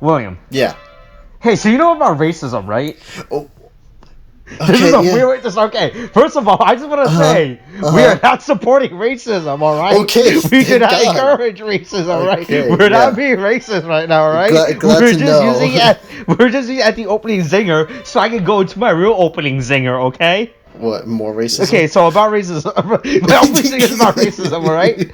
William. Yeah. Hey, so you know about racism, right? Oh. This is a weird. Okay, first of all, I just want to say we are not supporting racism. All right. Okay. We do not encourage racism. All right. We're not being racist right now. All right. Glad we're to just know. using we're just using at the opening zinger, so I can go into my real opening zinger. Okay. What, more racism? Okay, so about racism. My opening zinger is about racism. All right.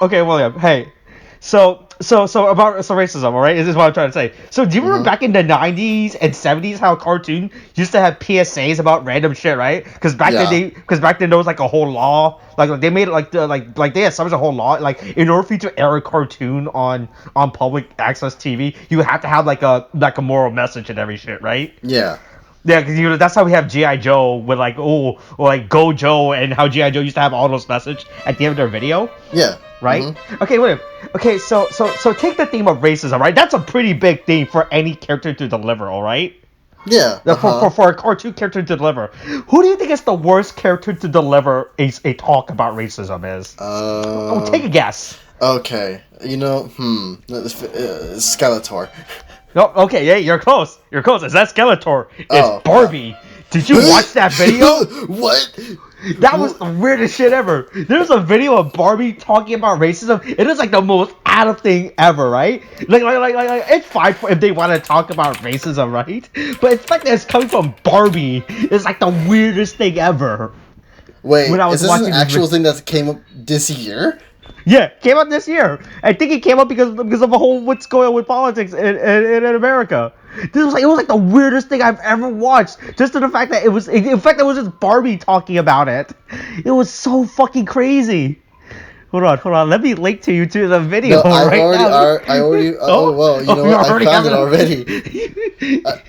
Okay, William. Hey. So about racism, all right? This is what I'm trying to say. So do you remember back in the 90s and 70s how cartoon used to have PSAs about random shit, right? Because back then there was like a whole law, like they made it like they had such a whole law, like in order for you to air a cartoon on public access TV, you have to have like a moral message and every shit, right? Yeah. Yeah, because that's how we have G.I. Joe with like Go Joe, and how G.I. Joe used to have all those messages at the end of their video. Yeah. Right? Mm-hmm. Okay, wait. Okay, so take the theme of racism, right? That's a pretty big theme for any character to deliver, all right? Yeah. For a cartoon character to deliver. Who do you think is the worst character to deliver a talk about racism is? Take a guess. Okay. Skeletor. No, okay, yeah, you're close. Is that Skeletor? It's Barbie. Did you watch that video? What? That was the weirdest shit ever. There's a video of Barbie talking about racism. It is like the most out of thing ever, right? Like it's fine if they want to talk about racism, right? But it's like it's coming from Barbie. It's like the weirdest thing ever. Wait, is this an actual thing that came up this year? Yeah, came out this year. I think it came up because of the whole what's going on with politics in America. It was like the weirdest thing I've ever watched. Just to the fact that it was just Barbie talking about it. It was so fucking crazy. Hold on. Let me link to you to the video now. I already. Oh well, you know what? I found it already.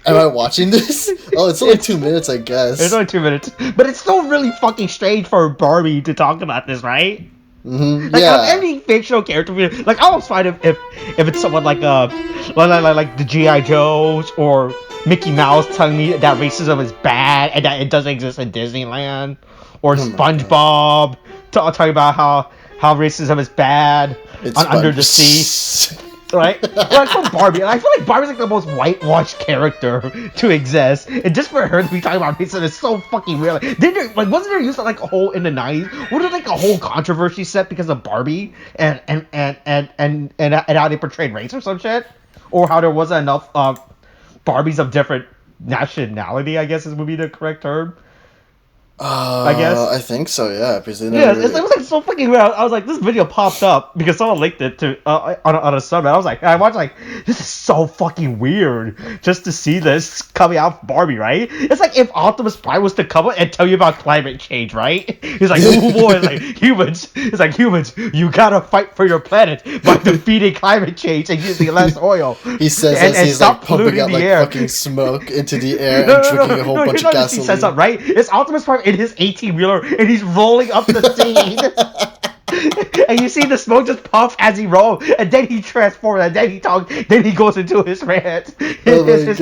Am I watching this? Oh, it's only 2 minutes, I guess. It's only 2 minutes, but it's still really fucking strange for Barbie to talk about this, right? Mm-hmm. Like any fictional character, like I almost find if it's someone like the G.I. Joes or Mickey Mouse telling me that racism is bad and that it doesn't exist in Disneyland, or SpongeBob talking about how racism is bad Under the Sea. Right? Like from Barbie. I feel like Barbie's like the most whitewashed character to exist. And just for her to be talking about racism is so fucking weird. Wasn't there used to like a whole in the 90s? Wasn't there like a whole controversy set because of Barbie and how they portrayed race or some shit? Or how there wasn't enough Barbies of different nationality, I guess would be the correct term. I guess. I think so, yeah. Because it was like so fucking weird. I was like, this video popped up because someone linked it to on a sub. I was like, I watched this is so fucking weird just to see this coming out of Barbie, right? It's like if Optimus Prime was to come and tell you about climate change, right? He's like, oh boy, it's like humans. It's like humans, you gotta fight for your planet by defeating climate change and using less oil. He says and he's like pumping out like fucking smoke into the air and drinking a whole bunch of gasoline. He says something, right? It's Optimus Prime in his 18-wheeler and he's rolling up the scene. And you see the smoke just puff as he rolls, and then he transforms, and then he talks, then he goes into his rant. His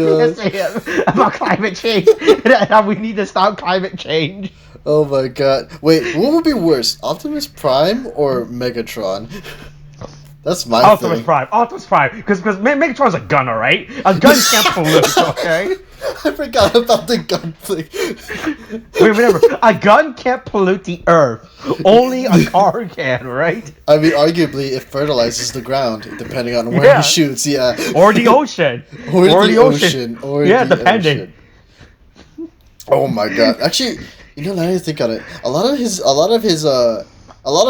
about climate change and how we need to stop climate change. Oh my god. Wait, what would be worse, Optimus Prime or Megatron? That's my Optimus Prime, because Megatron's a gun, alright? A gun can't pollute, okay? I forgot about the gun thing. Wait, remember, a gun can't pollute the earth. Only a car can, right? I mean, arguably, it fertilizes the ground, depending on where he shoots, yeah. Or the ocean. Or the ocean. Depending. Oh my god. Actually, now that I think on it, a lot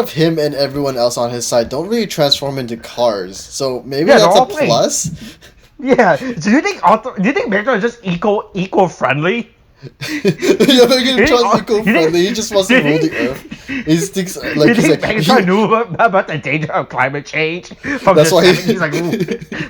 of him and everyone else on his side don't really transform into cars. So maybe that's a plus. Yeah. So do you think Megatron is just eco-friendly? Yeah, Megatron's eco-friendly. He just wants to rule the earth. He thinks like Megatron knew about the danger of climate change. That's why he's like,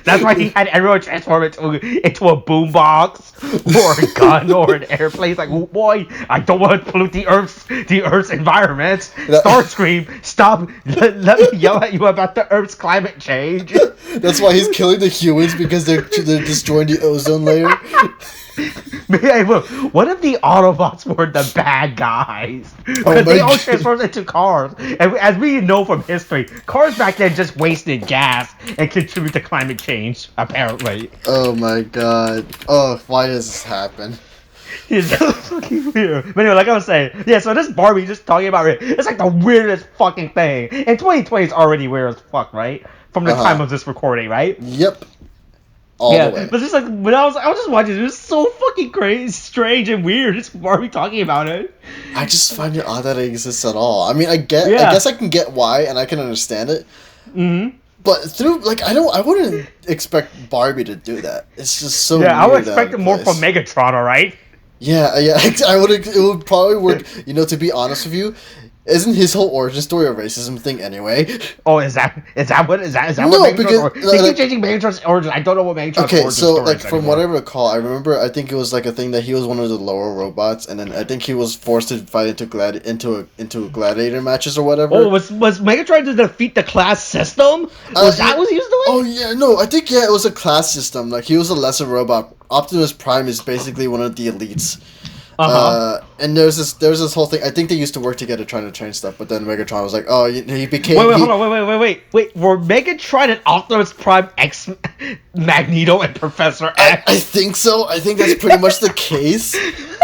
that's why he had everyone transform into a boombox or a gun or an airplane. He's like, oh boy, I don't want to pollute the Earth's environment. Starscream, stop! Let me yell at you about the Earth's climate change. That's why he's killing the humans because they're destroying the ozone layer. Hey, look, what if the Autobots were the bad guys? Oh Because they my all God. transformed into cars. And as we know from history, cars back then just wasted gas and contribute to climate change, apparently. Oh my god. Oh, why does this happen? It's so fucking weird. But anyway, like I was saying, yeah, so this Barbie just talking about it, it's like the weirdest fucking thing. And 2020 is already weird as fuck, right? From the time of this recording, right? Yep. All the way. But just like when I was just watching it was so fucking crazy, strange, and weird. Just Barbie talking about it. I just find it odd that it exists at all. I mean, I guess I can get why, and I can understand it. Mm-hmm. But through I wouldn't expect Barbie to do that. It's just so weird. I would expect it more from Megatron, alright? Yeah. I would. It would probably work. To be honest with you, isn't his whole origin story a racism thing anyway? Oh, is that what No, what because they keep changing Megatron's origin. I don't know what Megatron's origin story is from anymore. what I recall, I remember I think it was like a thing that he was one of the lower robots, and then I think he was forced to fight into gladiator matches or whatever. Oh, was Megatron to defeat the class system? Was that what he was doing? Oh yeah, no, I think it was a class system. Like he was a lesser robot. Optimus Prime is basically one of the elites. And there's this whole thing. I think they used to work together trying to train stuff, but then Megatron was like, oh, he became. Hold on, wait. Were Megatron and Optimus Prime X, Magneto and Professor X? I think so. I think that's pretty much the case,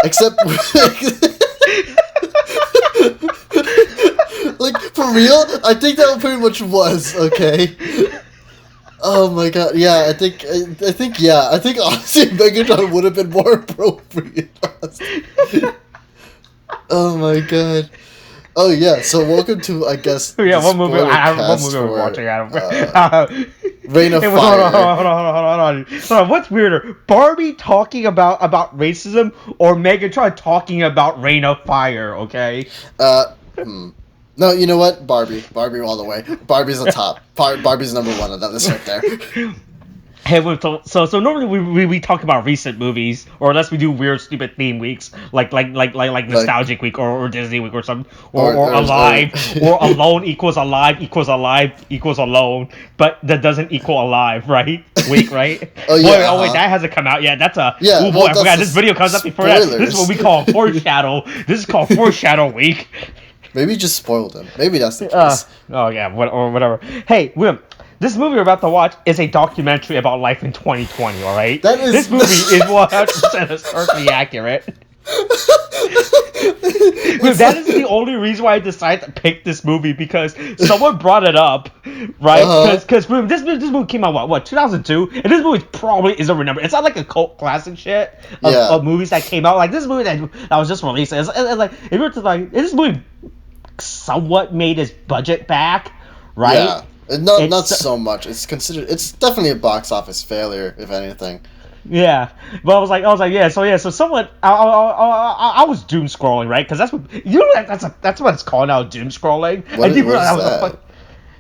except. Like for real, I think that pretty much was okay. Oh my god, yeah, I think honestly Megatron would have been more appropriate. Oh my god. Oh yeah, so welcome to, I guess, what movie we're watching, Adam? Rain of Fire. Hold on. What's weirder, Barbie talking about racism or Megatron talking about Rain of Fire, okay? No, you know what? Barbie all the way. Barbie's the top. Barbie's number one on that list right there. Hey, so normally we talk about recent movies, or unless we do weird stupid theme weeks, like Nostalgic Week or Disney Week or something, or Alive, or Alone equals Alive equals Alone, but that doesn't equal Alive, right? Week, right? Oh yeah. Wait, that hasn't come out yet. That's a yeah. I forgot this video comes up before that. This is what we call foreshadow. This is called Foreshadow Week. Maybe you just spoiled them. Maybe that's the case. Or whatever. Hey, William, this movie we're about to watch is a documentary about life in 2020, alright? This movie is 100% historically accurate. That is the only reason why I decided to pick this movie, because someone brought it up, right? Because this movie came out, what, 2002? And this movie probably isn't remembered. It's not like a cult classic shit of movies that came out. Like, this movie that was just released, it's like, if you were to, like, this movie somewhat made his budget back, right? Yeah, not so much. It's definitely a box office failure, if anything. Yeah, but I was like, yeah. So somewhat, I was doom scrolling, right? Because that's what that's what it's called now, doom scrolling. What is that?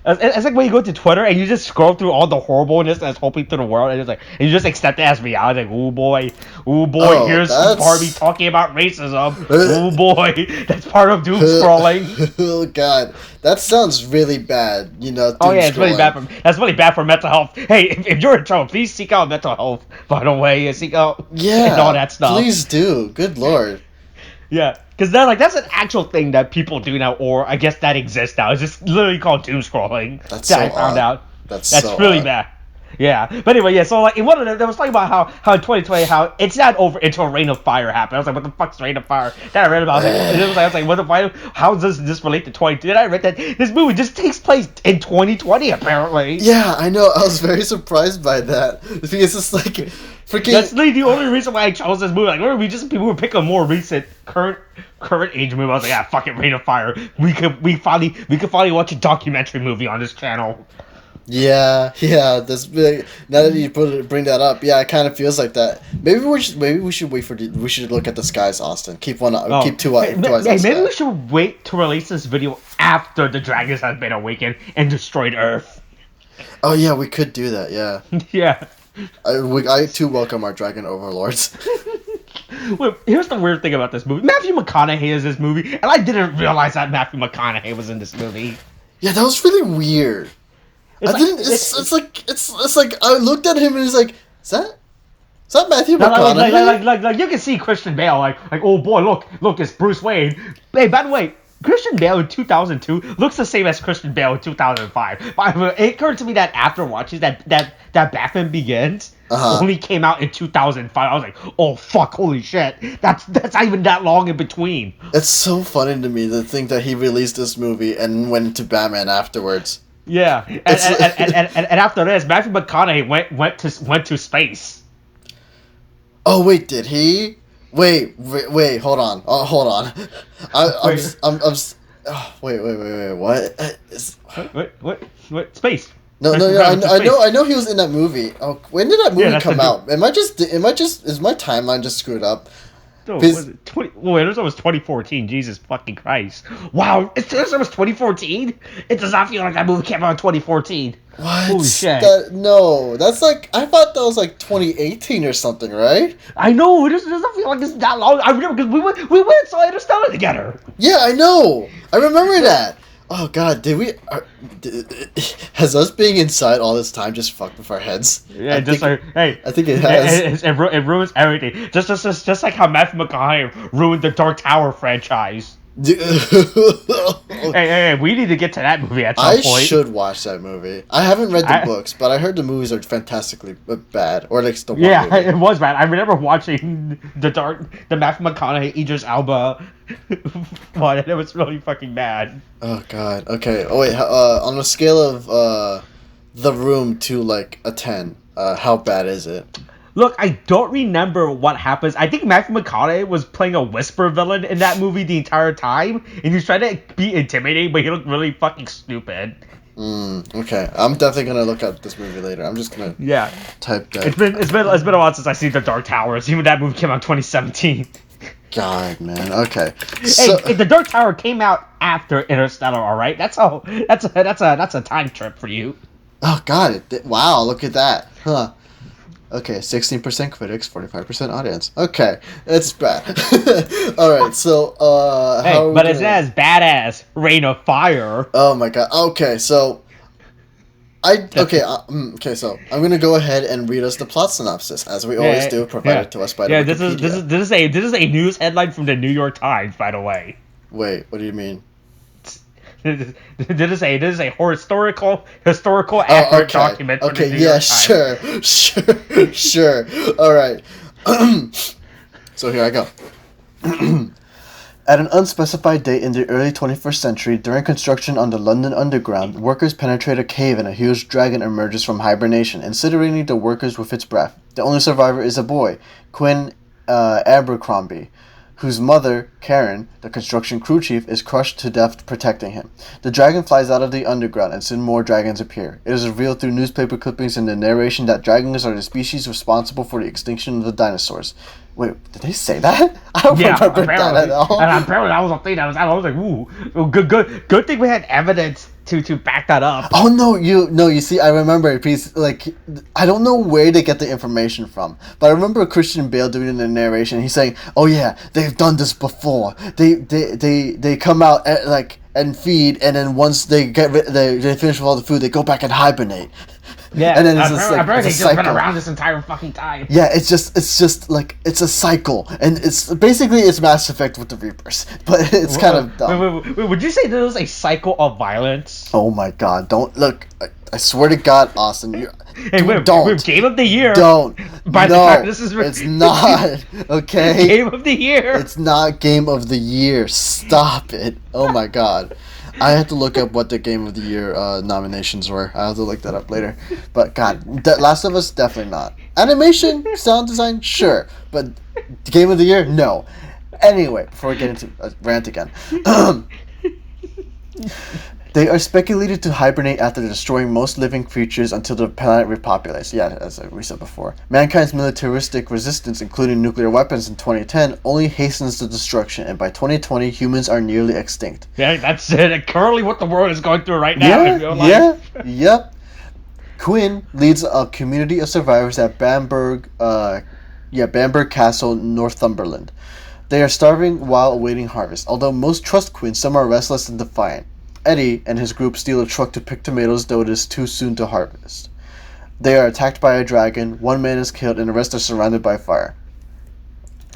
It's like when you go to Twitter and you just scroll through all the horribleness that's hoping to the world, and you just accept it as reality. Like, oh boy, here's Barbie talking about racism. Oh boy, that's part of doom scrolling. Oh god, that sounds really bad. Oh yeah, it's really bad that's really bad for mental health. Hey, if you're in trouble, please seek out mental health. By the way, seek out and all that stuff. Please do. Good lord. Yeah, because that's an actual thing that people do now, or I guess that exists now. It's just literally called doom scrolling. I found out. That's so really bad. Yeah, but anyway, yeah. So like, in one of them, they was talking about how in 2020 how it's not over until Rain of Fire happened. I was like, what the fuck's Rain of Fire? Then I read about it. And I was like, what the fuck? How does this relate to 2020? Then I read that this movie just takes place in 2020 apparently. Yeah, I know. I was very surprised by that because it's like freaking. That's literally the only reason why I chose this movie. Like, people would pick a more recent current age movie. I was like, yeah, fucking Rain of Fire. We could finally watch a documentary movie on this channel. Yeah. That's now that you bring that up, yeah, it kind of feels like that. Maybe we should wait we should look at the skies, Austin. Keep two eyes. Maybe we should wait to release this video after the dragons have been awakened and destroyed Earth. Oh yeah, we could do that. Yeah. Yeah. I too welcome our dragon overlords. Wait, here's the weird thing about this movie. Matthew McConaughey is this movie, and I didn't realize that Matthew McConaughey was in this movie. Yeah, that was really weird. It's like I looked at him and he's like, is Is that Matthew Like, McConaughey? like you can see Christian Bale, like, oh boy, look, it's Bruce Wayne. Hey, by the way, Christian Bale in 2002 looks the same as Christian Bale in 2005. But it occurred to me that after watching that Batman Begins only came out in 2005, I was like, oh fuck, holy shit, that's not even that long in between. It's so funny to me to think that he released this movie and went into Batman afterwards. Yeah, and after this, Matthew McConaughey went to space. Oh wait, did he? Wait, hold on. Hold on. Wait, What? Space. No, I know he was in that movie. Oh, when did that movie come out? Is my timeline just screwed up? No, was it 20? Well, it was 2014. Jesus fucking Christ! Wow, it was 2014. It does not feel like that movie came out in 2014. What? Holy shit! No, that's like I thought that was like 2018 or something, right? I know. It doesn't feel like it's that long. I remember because we went and saw Interstellar together. Yeah, I know. I remember that. Oh God, did we? Has us being inside all this time just fucked with our heads? Yeah, I think it has. It ruins everything. Just like how Matthew McConaughey ruined the Dark Tower franchise. Hey, we need to get to that movie at some point. I should watch that movie. I haven't read the books, but I heard the movies are fantastically bad, or like the one movie. It was bad. I remember watching the Matthew McConaughey Idris Elba one, and it was really fucking bad. Oh God. Okay. Oh wait. On a scale of The Room to like a 10, how bad is it? Look, I don't remember what happens. I think Matthew McConaughey was playing a whisper villain in that movie the entire time, and he was trying to be intimidating, but he looked really fucking stupid. Okay, I'm definitely gonna look up this movie later. I'm just gonna type that. It's been a while since I seen The Dark Tower. Even that movie came out in 2017. God, man. Okay. Hey, The Dark Tower came out after Interstellar. All right, that's a time trip for you. Oh God! Wow, look at that. Huh. Okay, 16% critics, 45% audience. Okay, it's bad. All right, so it says badass Rain of Fire. Oh my God. Okay, so so I'm gonna go ahead and read us the plot synopsis as we always do, provided to us by the Wikipedia. This is a news headline from the New York Times, by the way. Wait, what do you mean? This is a historical accurate document. Okay, yeah, sure. All right. So here I go. At an unspecified date in the early 21st century, during construction on the London Underground, workers penetrate a cave and a huge dragon emerges from hibernation, incinerating the workers with its breath. The only survivor is a boy, Quinn Abercrombie, whose mother, Karen, the construction crew chief, is crushed to death protecting him. The dragon flies out of the underground, and soon more dragons appear. It is revealed through newspaper clippings and the narration that dragons are the species responsible for the extinction of the dinosaurs. Wait, did they say that? I don't remember that at all. And apparently that was a thing. I was like, ooh, good thing we had evidence to back that up. Oh no, you see, I remember it because like I don't know where they get the information from, but I remember Christian Bale doing the narration. He's saying, "Oh yeah, they've done this before. They come out and feed, and then once they they finish with all the food, they go back and hibernate." Yeah, and then it's just been around this entire fucking time. Yeah, it's just like it's a cycle, and it's basically Mass Effect with the Reapers, but it's kind of dumb. Wait, would you say there was a cycle of violence? Oh my God! Don't look. I swear to God, Austin, don't. Game of the Year. Don't. By the time this is it's not. Okay. Game of the Year. It's not Game of the Year. Stop it. Oh my God. I have to look up what the Game of the Year nominations were. I have to look that up later. But God, Last of Us, definitely not. Animation, sound design, sure. But Game of the Year, no. Anyway, before I get into a rant again. They are speculated to hibernate after destroying most living creatures until the planet repopulates. Yeah, as we said before. Mankind's militaristic resistance, including nuclear weapons in 2010, only hastens the destruction, and by 2020, humans are nearly extinct. Yeah, that's it. Currently what the world is going through right now. Yep. Quinn leads a community of survivors at Bamberg Castle, Northumberland. They are starving while awaiting harvest. Although most trust Quinn, some are restless and defiant. Eddie and his group steal a truck to pick tomatoes, though it is too soon to harvest. They are attacked by a dragon, one man is killed, and the rest are surrounded by fire.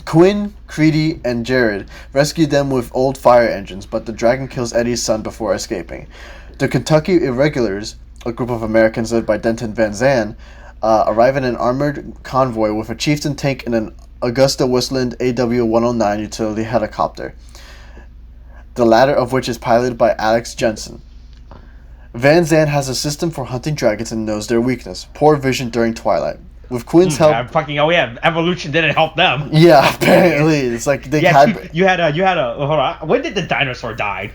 Quinn, Creedy, and Jared rescue them with old fire engines, but the dragon kills Eddie's son before escaping. The Kentucky Irregulars, a group of Americans led by Denton Van Zandt, arrive in an armored convoy with a chieftain tank and an Augusta Westland AW-109 utility helicopter, the latter of which is piloted by Alex Jensen. Van Zandt has a system for hunting dragons and knows their weakness: poor vision during twilight. With Quinn's help, evolution didn't help them. Yeah, apparently it's like they had. You had a. Hold on. When did the dinosaur die?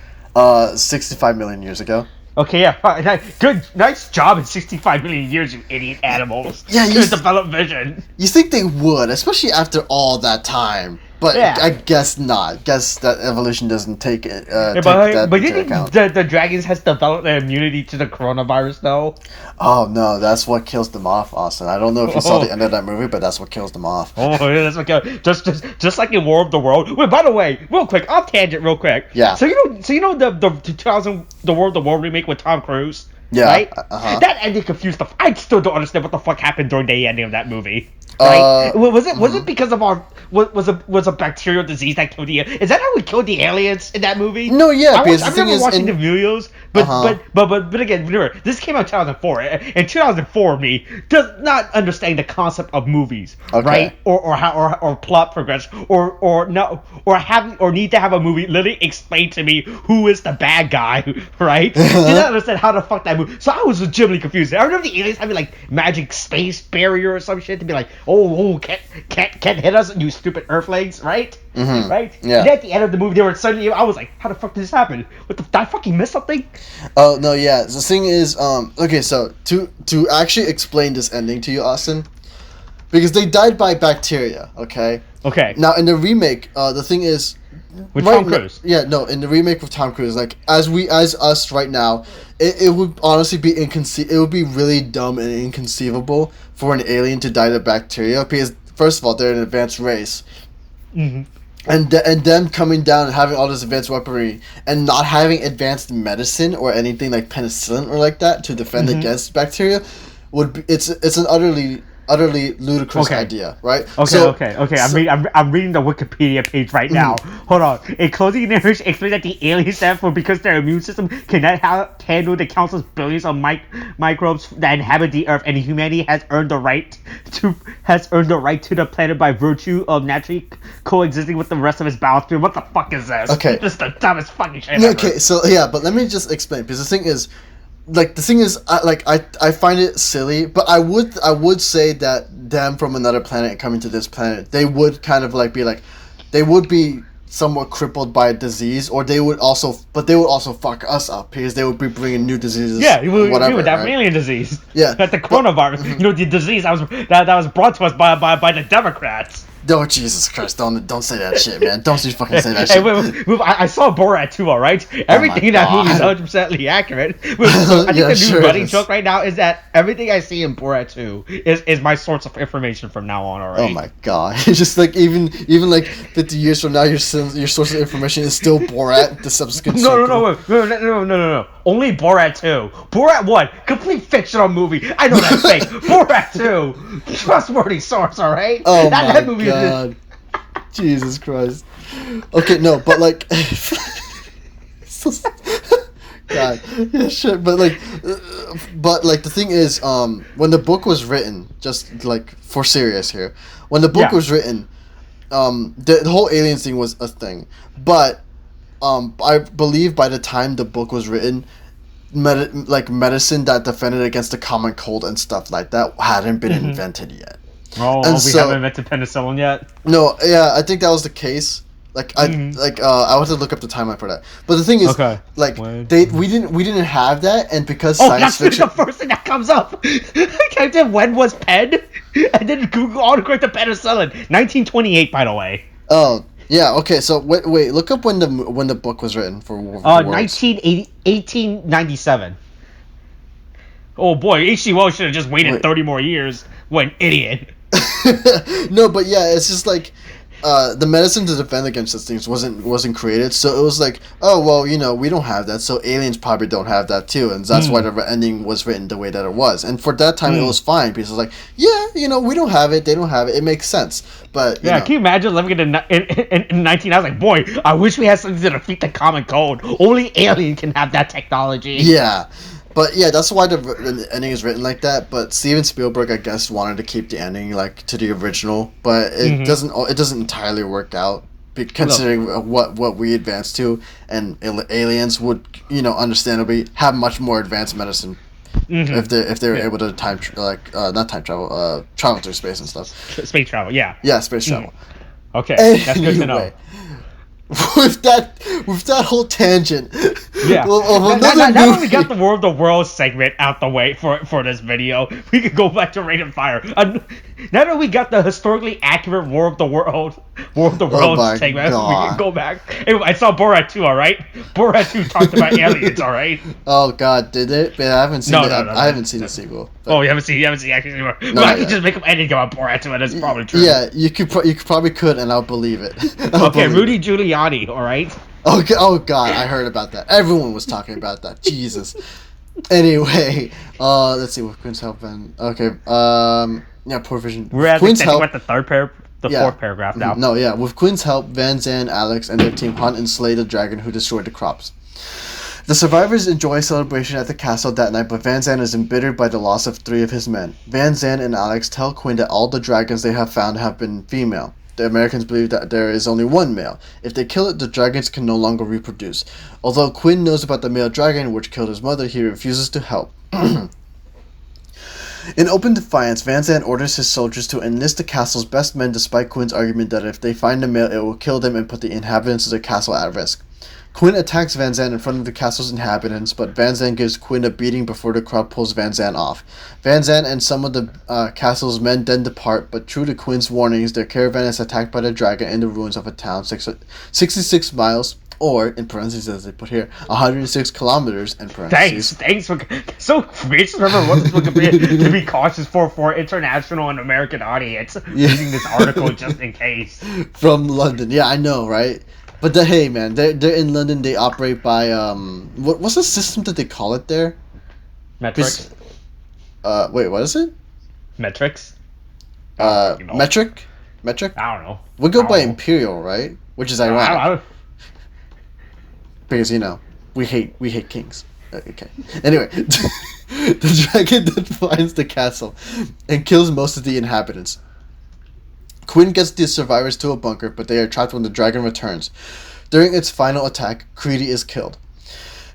65 million years ago. Okay, yeah, good, nice job in 65 million years, you idiot animals. Yeah, you develop vision. You think they would, especially after all that time. But yeah. I guess not. Guess that evolution doesn't take it. But you think the dragons has developed their immunity to the coronavirus, though? Oh no, that's what kills them off, Austin. I don't know if you saw the end of that movie, but that's what kills them off. Oh, yeah, that's what kills. Just like in War of the World. Wait, by the way, real quick, off tangent, real quick. Yeah. So you know the 2000 the War of the World remake with Tom Cruise. Yeah. Right. Uh-huh. That ending confused the. I still don't understand what the fuck happened during the ending of that movie. Right? Was it because of our was a bacterial disease that killed the? Is that how we killed the aliens in that movie? No, yeah. I remember watching the videos, but again, remember, this came out in 2004, and 2004 me does not understand the concept of movies, right? Or how or plot progress, or need to have a movie literally explain to me who is the bad guy, right? Did not understand how the fuck that movie. So I was legitimately confused. I remember the aliens having like magic space barrier or some shit to be like, can't hit us, you stupid Earthlings, right? Mm-hmm. Right? Yeah. And at the end of the movie, they were suddenly. I was like, how the fuck did this happen? Did I fucking miss something? Oh no, yeah. The thing is, okay, so to actually explain this ending to you, Austin, because they died by bacteria. Okay. Okay. Now in the remake, the thing is. With Tom Cruise. In the remake with Tom Cruise, like as us right now, it would honestly be it would be really dumb and inconceivable for an alien to die to bacteria, because first of all they're an advanced race, and them coming down and having all this advanced weaponry and not having advanced medicine or anything like penicillin or like that to defend against bacteria would be it's an utterly ludicrous idea, right? Okay. I'm reading the Wikipedia page right now. Hold on. In closing narration, explains that the aliens therefore, because their immune system cannot handle the countless billions of microbes that inhabit the Earth, and humanity has earned the right to the planet by virtue of naturally coexisting with the rest of its biosphere. What the fuck is this? Okay. This is the dumbest fucking shit ever. Okay, so yeah, but let me just explain, because the thing is, I find it silly, but I would say that them from another planet coming to this planet, they would kind of like be like, they would be somewhat crippled by a disease, or they would also fuck us up, because they would be bringing new diseases. Yeah, we would have right? alien disease. Yeah, like the coronavirus. You know, the disease that was brought to us by the Democrats. Oh, Jesus Christ! Don't say that shit, man! Don't you fucking say that shit. Wait, I saw Borat too, alright? Everything in that movie is 100% accurate. So I think the new running joke right now is that everything I see in Borat 2 is my source of information from now on, alright? Oh my god! It's just like even like 50 years from now, your source of information is still Borat, the subsequent. No. Only Borat 2. Borat 1, complete fictional movie. I know that's fake. Borat 2, trustworthy source, alright? Oh that movie God. Jesus Christ. Okay, no, but like God. Yeah, sure, but like the thing is, when the book was written, just like for serious here, when the book was written, the whole aliens thing was a thing. But I believe by the time the book was written, medicine that defended against the common cold and stuff like that hadn't been invented yet. Oh, we haven't invented penicillin yet? No, yeah, I think that was the case. Like I would have to look up the timeline for that. But the thing is, we didn't have that, and because science fiction. That's the first thing that comes up. Typed in when was pen, and then Google autocorrect the penicillin. 1928, by the way. Oh. Yeah, okay, so wait, look up when the book was written for 1897. Oh boy, H.G. Wells should have just waited 30 more years. What an idiot. No, but yeah, it's just like the medicine to defend against such things wasn't created, so it was like, oh well, we don't have that, so aliens probably don't have that too, and that's why the ending was written the way that it was. And for that time, it was fine because it was like, yeah, we don't have it, they don't have it, it makes sense. But can you imagine living in 19? I was like, boy, I wish we had something to defeat the common cold. Only alien can have that technology. Yeah. But yeah, that's why the ending is written like that. But Steven Spielberg, I guess, wanted to keep the ending like to the original, but it doesn't entirely work out, considering what we advanced to, and aliens would understandably have much more advanced medicine if they were able to not time travel, travel through space and stuff. Space travel, yeah. Yeah, space travel. Okay, that's good to know. With that whole tangent, yeah. Now that we got the War of the Worlds segment out the way for this video, we could go back to Rain and Fire. Now that we got the historically accurate War of the Worlds segment, we can go back. Anyway, I saw Borat 2. All right, Borat 2 talked about aliens. All right. Oh God, did it? But I haven't seen I haven't seen the sequel. But... Oh, you haven't seen action anymore. No, I can just make up anything about Borat 2, and that's probably true. Yeah, you probably could, and I'll believe it. Okay, Rudy Giuliani. All right. Okay. Oh God, I heard about that. Everyone was talking about that. Jesus. Anyway, let's see what Quinn's help and okay. Poor vision. We're at the fourth paragraph now. No, yeah. With Quinn's help, Van Zandt, Alex, and their team hunt and slay the dragon who destroyed the crops. The survivors enjoy a celebration at the castle that night, but Van Zandt is embittered by the loss of 3 of his men. Van Zandt and Alex tell Quinn that all the dragons they have found have been female. The Americans believe that there is only one male. If they kill it, the dragons can no longer reproduce. Although Quinn knows about the male dragon, which killed his mother, he refuses to help. In open defiance, Van Zandt orders his soldiers to enlist the castle's best men despite Quinn's argument that if they find the male, it will kill them and put the inhabitants of the castle at risk. Quinn attacks Van Zandt in front of the castle's inhabitants, but Van Zandt gives Quinn a beating before the crowd pulls Van Zandt off. Van Zandt and some of the castle's men then depart, but true to Quinn's warnings, their caravan is attacked by the dragon in the ruins of a town 66 miles, or, in parentheses as they put here, 106 kilometers, in parentheses. Thanks for... So, just remember what this book to be cautious for international and American audience, reading this article just in case. From London, yeah, I know, right? But hey, man, they're in London. They operate by what's the system that they call it there? Metrics. Wait, what is it? Metrics. Metric. I don't know. We go by Imperial, right? Which is ironic. I don't... Because we hate kings. Okay. Anyway, the dragon then finds the castle and kills most of the inhabitants. Quinn gets the survivors to a bunker, but they are trapped when the dragon returns. During its final attack, Creedy is killed.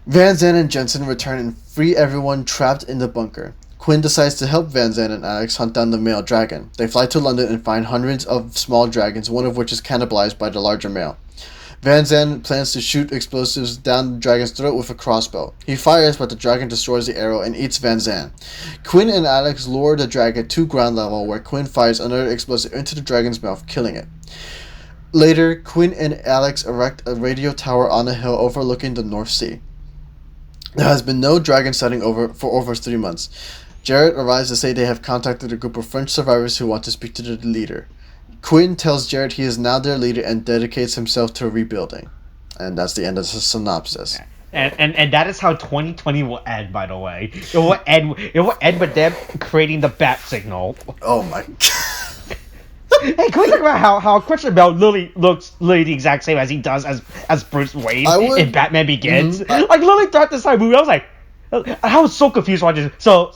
Van Zandt and Jensen return and free everyone trapped in the bunker. Quinn decides to help Van Zandt and Alex hunt down the male dragon. They fly to London and find hundreds of small dragons, one of which is cannibalized by the larger male. Van Zandt plans to shoot explosives down the dragon's throat with a crossbow. He fires, but the dragon destroys the arrow and eats Van Zandt. Quinn and Alex lure the dragon to ground level, where Quinn fires another explosive into the dragon's mouth, killing it. Later, Quinn and Alex erect a radio tower on a hill overlooking the North Sea. There has been no dragon sighting for over 3 months. Jared arrives to say they have contacted a group of French survivors who want to speak to the leader. Quinn tells Jared he is now their leader and dedicates himself to rebuilding. And that's the end of the synopsis. And that is how 2020 will end, by the way. It will end with them creating the bat signal. Oh my god. Hey, can we talk about how Christian Bale looks the exact same as he does as Bruce Wayne in Batman Begins? Like, literally throughout this entire movie, I was like, I was so confused watching. So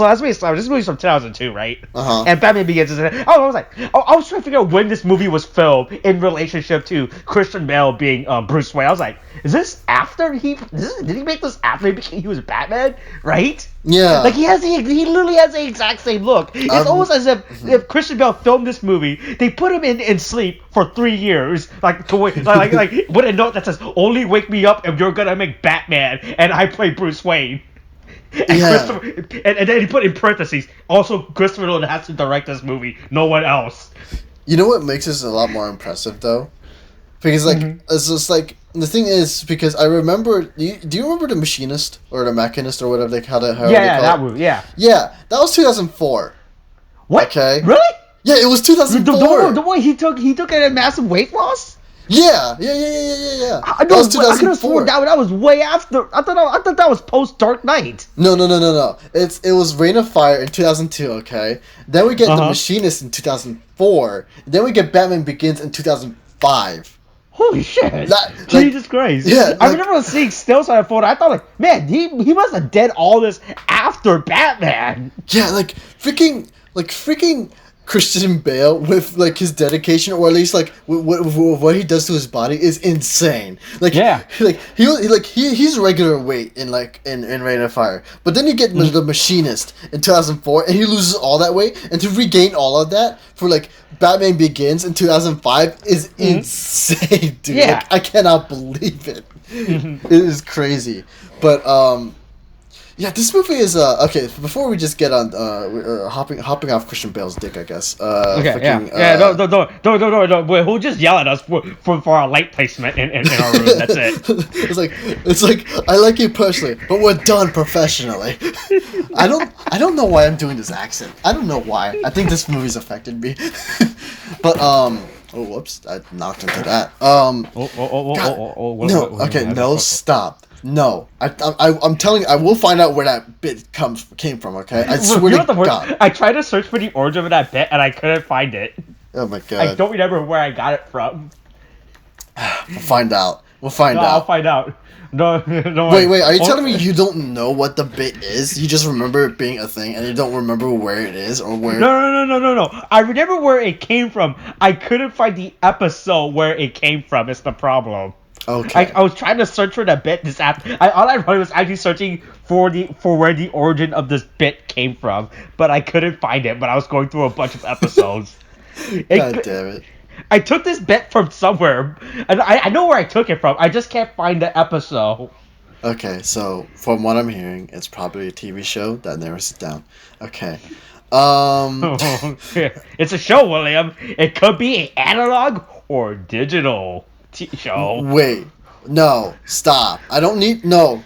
as we established, this movie's from 2002, right? And Batman Begins is. I was like, I was trying to figure out when this movie was filmed in relationship to Christian Bale being Bruce Wayne. I was like, is this after did he make this after he was Batman? Right? Yeah. Like he literally has the exact same look. It's almost as if Christian Bale filmed this movie, they put him in sleep for 3 years, like with a note that says, "Only wake me up if you're gonna make Batman and I play Bruce Wayne." And and then he put in parentheses, also Christopher Nolan has to direct this movie, no one else. You know what makes this a lot more impressive though? Because it's just like the thing is, because I remember. Do you remember The Machinist or The Mechanist or whatever they call it? Yeah, that movie. Yeah. Yeah, that was 2004. What? Okay. Really? Yeah, it was 2004. The one he took a massive weight loss. Yeah. I That was know. I could have 2004. sworn that was way after. I thought that was post Dark Knight. No. It was Reign of Fire in 2002. Okay, then we get The Machinist in 2004. Then we get Batman Begins in 2005. Holy shit! Jesus Christ! Yeah, I remember seeing stills on that photo. I thought, like, man, he must have did all this after Batman. Yeah, like freaking Christian Bale with like his dedication, or at least like what he does to his body is insane. Like he's regular weight in Reign of Fire, but then you get The Machinist in 2004, and he loses all that weight, and to regain all of that for like Batman Begins in 2005 is insane, dude. Yeah. Like, I cannot believe it. It is crazy, but yeah, this movie is okay. Before we just get on hopping off Christian Bale's dick, I guess. Okay, freaking, don't. Wait, who'll just yell at us for our light placement in our room? That's it. It's like I like you personally, but we're done professionally. I don't know why I'm doing this accent. I don't know why. I think this movie's affected me. But oh whoops! I knocked into that. Stop. No, I'm telling you, I will find out where that bit came from. Okay, I swear to God. I tried to search for the origin of that bit and I couldn't find it. Oh my God! I don't remember where I got it from. We'll find out. I'll find out. No. Wait. Are you telling me you don't know what the bit is? You just remember it being a thing, and you don't remember where it is or where? No. I remember where it came from. I couldn't find the episode where it came from. It's the problem. Okay. I was trying to search for that bit this app. All I wrote was actually searching for where the origin of this bit came from, but I couldn't find it. But I was going through a bunch of episodes. God damn it! I took this bit from somewhere, and I know where I took it from. I just can't find the episode. Okay, so from what I'm hearing, it's probably a TV show that narrows it down. Okay. It's a show, William. It could be an analog or digital show. Wait, no, stop. I don't need no.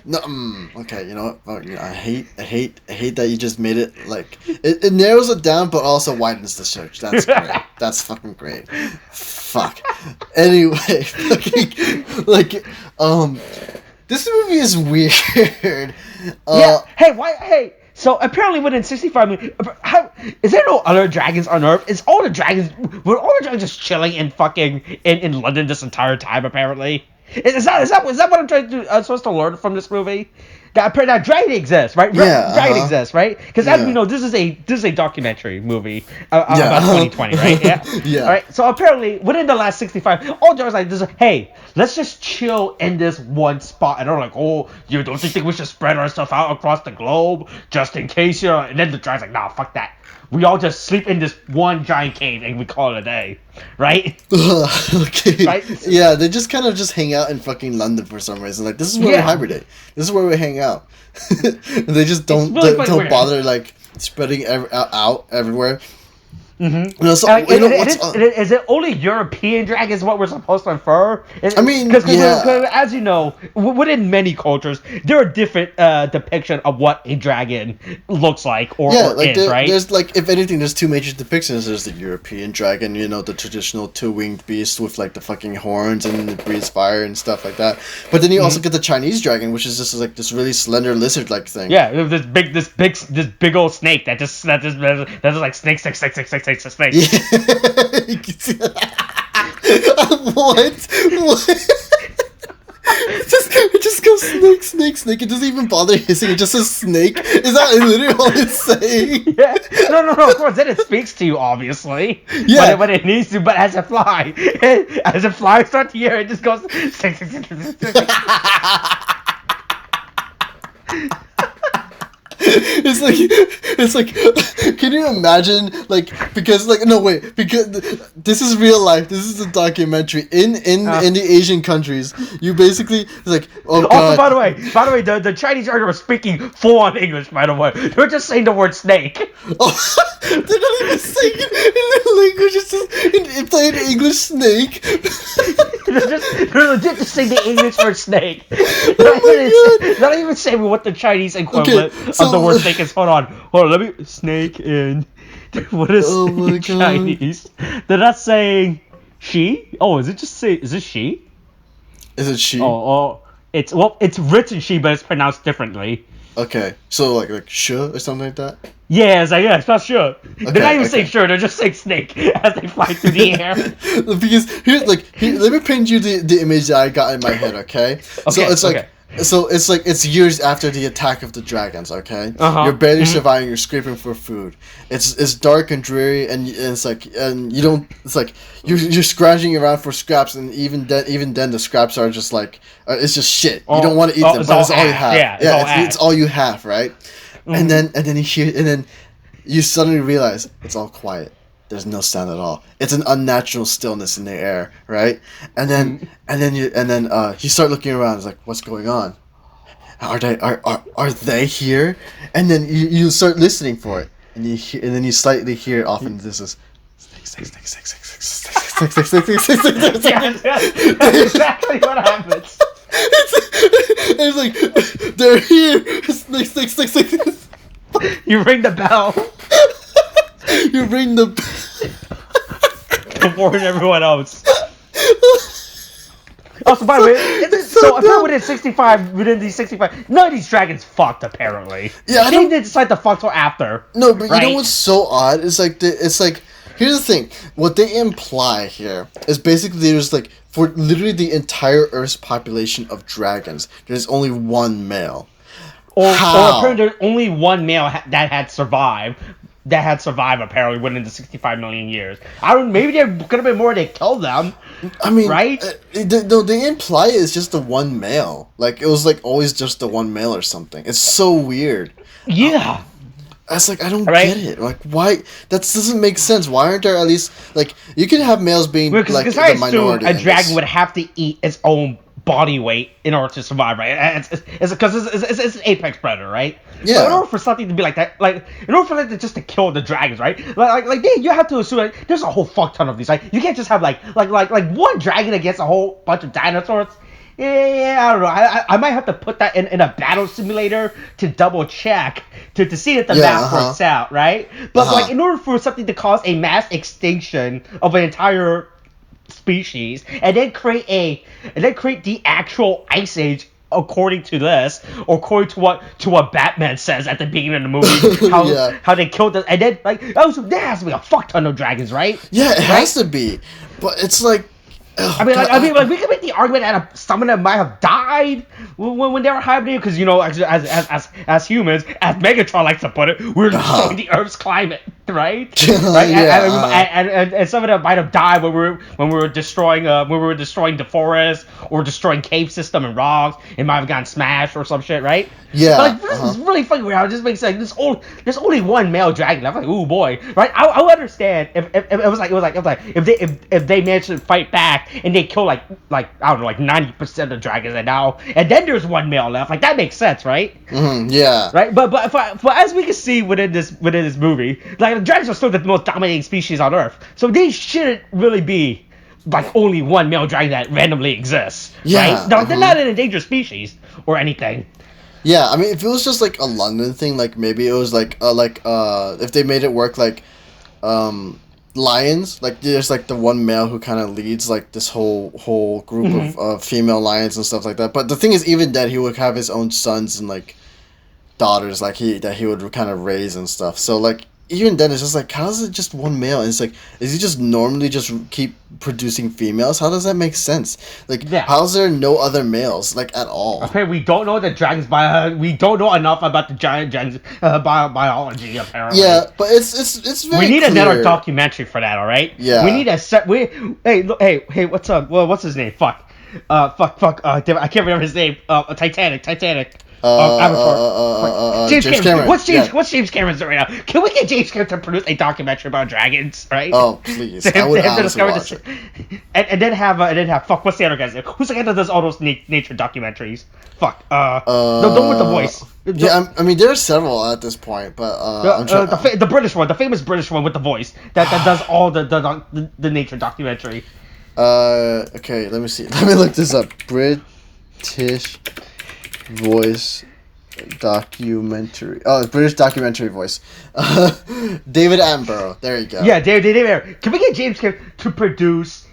Okay, you know what? I hate that you just made it like it narrows it down, but also widens the search. That's great. That's fucking great. Fuck. Anyway, this movie is weird. Yeah. Hey. So apparently within 65 minutes, is there no other dragons on Earth? Were all the dragons just chilling in in London this entire time? Apparently, is that what I'm supposed to learn from this movie? That dragon exists, right? Yeah, dragon exists, right? Because as we know, this is a documentary movie about 2020, right? Yeah. Yeah. All right. So apparently, within the last 65, all the dragons like, hey, let's just chill in this one spot. And they're like, oh, you don't think we should spread our stuff out across the globe just in case, And then the dragon's like, nah, fuck that. We all just sleep in this one giant cave and we call it a day, right? Okay. Right? Yeah, they just kind of just hang out in fucking London for some reason. Like, this is where we hibernate. This is where we hang out. And they just don't bother like spreading out everywhere. Mm-hmm. So, is it only European dragons what we're supposed to infer? Because as you know, within many cultures, there are different depiction of what a dragon looks like or is, right? There's like, if anything, there's two major depictions. There's the European dragon, the traditional two-winged beast with like the fucking horns and it breathes fire and stuff like that. But then you also get the Chinese dragon, which is just like this really slender lizard-like thing. Yeah, this big old snake that just like snake. Yeah. What? It just goes snake. It doesn't even bother hissing. It just says snake. Is that literally all it's saying? Yeah. No. Of course, then it speaks to you, obviously. Yeah. But it needs to. But as a fly, starts to hear, it just goes. It's like can you imagine because this is real life, this is a documentary in the Asian countries. You basically God. Also, by the way, the Chinese are speaking full on English. By the way, they're just saying the word snake. Oh, they're not even saying it in their language. It's just in plain English, snake. They're legit just saying the English word snake. Not even saying what the Chinese equivalent of the word snake is. Hold on, let me snake in What is Oh my God. Chinese? They're not saying she. Oh, is it she? Is it she? It's written she, but it's pronounced differently. Okay, so like sh or something like that. Yeah, it's not sure. They're not even saying okay. sure. They're just saying snake as they fly through the air. Because let me paint you the image that I got in my head. Okay. So it's like. Okay. So it's years after the attack of the dragons, okay? Uh-huh. You're barely surviving, you're scraping for food. It's dark and dreary, and it's like, and you don't, it's like you're scrounging around for scraps, and even then the scraps are just like it's just shit. You don't want to eat them, but it's all you have. Yeah, it's all you have, right? And then you suddenly realize it's all quiet. There's no sound at all. It's an unnatural stillness in the air, right? And then you start looking around. It's like, what's going on? Are they here? And then you start listening for it, and then you slightly hear it off, and this is snake. That's exactly what happens. It's like they're here. Snake. You ring the bell. You ring the to warn everyone else. Also, by the way, within these 65, none of these dragons fucked, apparently. Yeah, they didn't decide to fuck till after. No, but right? You know what's so odd? It's like, here's the thing. What they imply here is basically there's like, for literally the entire Earth's population of dragons, there's only one male. Or apparently there's only one male that had survived. Apparently within the 65 million years. Maybe there could have been more. They killed them. I mean, right? They imply it's just the one male. Like it was like always just the one male or something. It's so weird. Yeah. That's like I don't get it. Like why? That doesn't make sense. Why aren't there at least like you can have males being like the minority? A dragon would have to eat its own body weight in order to survive, right? It's because it's an apex predator, right? Yeah. So in order for something to be like that, like in order for it just to kill the dragons, right? You have to assume like there's a whole fuck ton of these. Like you can't just have like one dragon against a whole bunch of dinosaurs. Yeah, I don't know. I might have to put that in a battle simulator to double check to see if the math works out, right? But like in order for something to cause a mass extinction of an entire species and then create the actual ice age according to this, or according to what Batman says at the beginning of the movie, how they killed us, and then like there has to be a fuck ton of dragons, right? Yeah, it has to be, but it's like. I mean, we can make the argument that some of them might have died when they were hibernating, because as humans, as Megatron likes to put it, we're destroying the Earth's climate, right? Right? And some of them might have died when we were destroying the forest or destroying cave system and rocks. It might have gotten smashed or some shit, right? Yeah. But this is really fucking weird. It just makes like there's only one male dragon. I'm like, ooh boy, right? I would understand if they managed to fight back and they kill like I don't know, like 90% of dragons and then there's one male left. Like that makes sense, right? Mm-hmm, yeah. Right, but as we can see within this movie, like the dragons are still the most dominating species on Earth, so they shouldn't really be like only one male dragon that randomly exists. Yeah. Right? They're not an endangered species or anything. Yeah, I mean, if it was just like a London thing, like maybe it was like if they made it work like lions, like there's like the one male who kind of leads like this whole group of female lions and stuff like that. But the thing is, even then he would have his own sons and like daughters like that he would kind of raise and stuff. So like even then it's just like, how is it just one male? And it's like, is he just normally just keep producing females? How does that make sense? Like, how is there no other males like at all? Okay, we don't know the dragons we don't know enough about the giant dragons biology apparently. Yeah, but it's very. We need clear. another documentary for that. All right. Yeah. We need a set. Hey, what's up? Well, what's his name? Fuck. I can't remember his name. Titanic. James Cameron. What's James Cameron's doing right now? Can we get James Cameron to produce a documentary about dragons, right? Oh, please. I would honestly watch it. And then have what's the other guy's name? Who's the guy that does all those nature documentaries? Fuck. The one with the voice. Yeah, I mean there are several at this point, but the British one, the famous British one with the voice that does all the nature documentary. Okay, let me see. Let me look this up. British voice documentary. Oh, British documentary voice. David Attenborough. There you go. Yeah, David. Can we get James Cameron to produce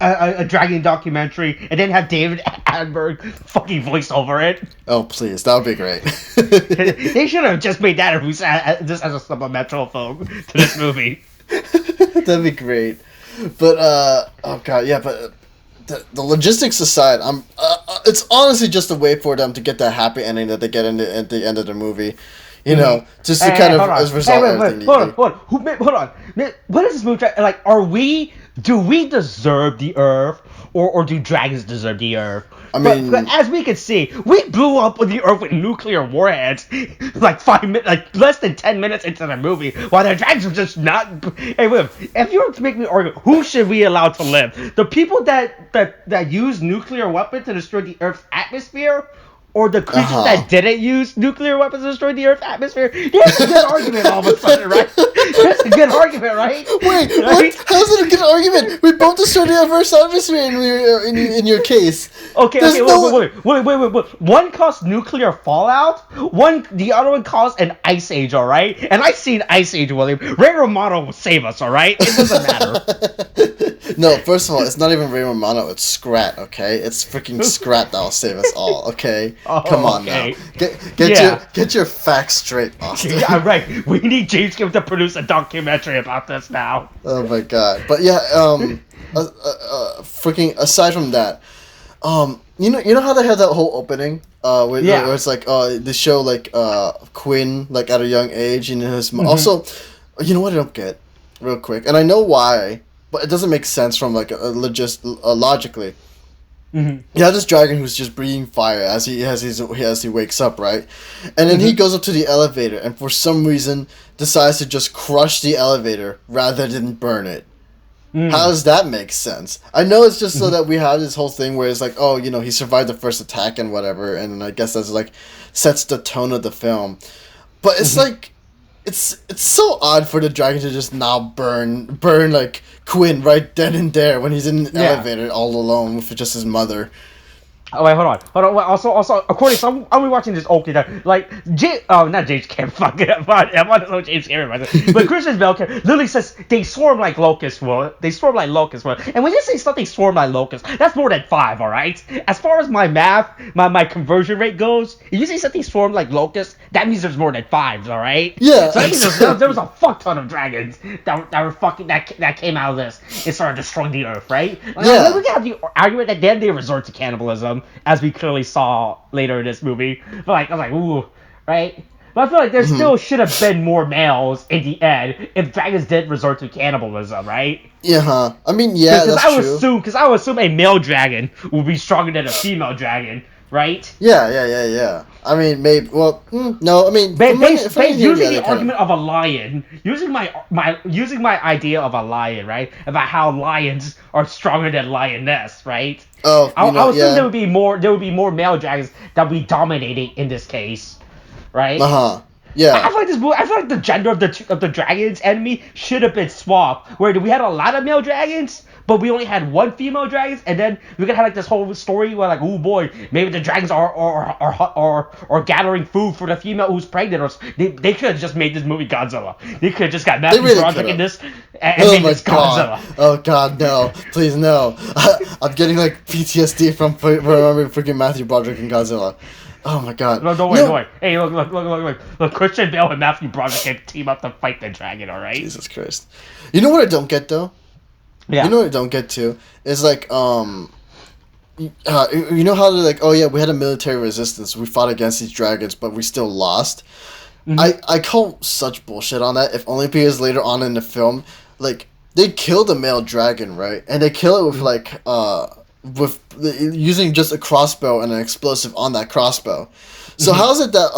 a dragon documentary and then have David Attenborough fucking voice over it? Oh, please. That would be great. They should have just made that just as a supplemental film to this movie. That'd be great. But, oh god, yeah, but the logistics aside, it's honestly just a way for them to get that happy ending that they get at the end of the movie. You know, just to kind of resolve everything. Hold on. What is this movie? Like, do we deserve the Earth, or do dragons deserve the Earth? But as we can see, we blew up the Earth with nuclear warheads like 5 minutes, like less than 10 minutes into the movie, while the dragons were just not. Hey, William, if you were to make me argue, who should we allow to live? The people that use nuclear weapons to destroy the Earth's atmosphere, or the creatures that didn't use nuclear weapons to destroy the Earth's atmosphere? That's a good argument all of a sudden, right? That's a good argument, right? Wait, right? what? How's it a good argument? We both destroyed the Earth's atmosphere in your case. Okay, wait. One caused nuclear fallout. The other one caused an ice age, alright? And I've seen Ice Age, William. Ray Romano will save us, alright? It doesn't matter. No, first of all, it's not even Ray Romano, it's Scrat, okay? It's freaking Scrat that'll save us all, okay? Come on now. Get your facts straight, Austin. Yeah, right. We need James Cameron to produce a documentary about this now. Oh my god. But yeah, freaking aside from that, you know how they had that whole opening, where it's like, they show like Quinn like at a young age, and his also, you know what I don't get, real quick, and I know why, but it doesn't make sense from like logically. You have this dragon who's just breathing fire as he wakes up, right? And then he goes up to the elevator, and for some reason decides to just crush the elevator rather than burn it. How does that make sense? I know it's just so that we have this whole thing where it's like, oh, you know, he survived the first attack and whatever, and I guess that's like sets the tone of the film. But it's like, it's so odd for the dragon to just now burn like Quinn right then and there when he's in an elevator all alone with just his mother. Oh wait, hold on. Also, according to I'm watching this like not James Cameron. Fuck it, I'm on James Cameron. But Christian Bale literally says they swarm like locusts. They swarm like locusts. And when you say something swarm like locusts, that's more than 5. All right. As far as my math, my conversion rate goes, if you say something swarm like locusts, that means there's more than 5s. All right. Yeah. So that means there was a fuck ton of dragons that were fucking that came out of this and started destroying the Earth. Right. Yeah. We can have the argument that then they resort to cannibalism, as we clearly saw later in this movie. But I was like, ooh, right? But I feel like there still should have been more males in the end if dragons did resort to cannibalism, right? Yeah, I mean, yeah, that's true. Because I would assume a male dragon would be stronger than a female dragon, right? Yeah. I mean, maybe. Well, no. I mean, using the argument of a lion, using my idea of a lion, right? About how lions are stronger than lioness, right? Oh, I would assume there would be more male dragons that would be dominating in this case, right? Yeah. I feel like the gender of the dragon's enemy should have been swapped, where we had a lot of male dragons, but we only had one female dragon, and then we could have like this whole story where like, oh boy, maybe the dragons are gathering food for the female who's pregnant, or they could have just made this movie Godzilla. They could have just got Matthew Broderick in this and made this Godzilla. Oh god, no! Please no! I'm getting like PTSD from remembering freaking Matthew Broderick in Godzilla. Oh my god. No, don't worry. Hey, look. Christian Bale and Matthew Broderick can team up to fight the dragon, alright? Jesus Christ. You know what I don't get, though? Yeah. You know what I don't get, too? Is like, you know how they're like, oh yeah, we had a military resistance, we fought against these dragons, but we still lost? I call such bullshit on that, if only because later on in the film, like, they kill the male dragon, right? And they kill it with, like, using just a crossbow and an explosive on that crossbow. So how is it that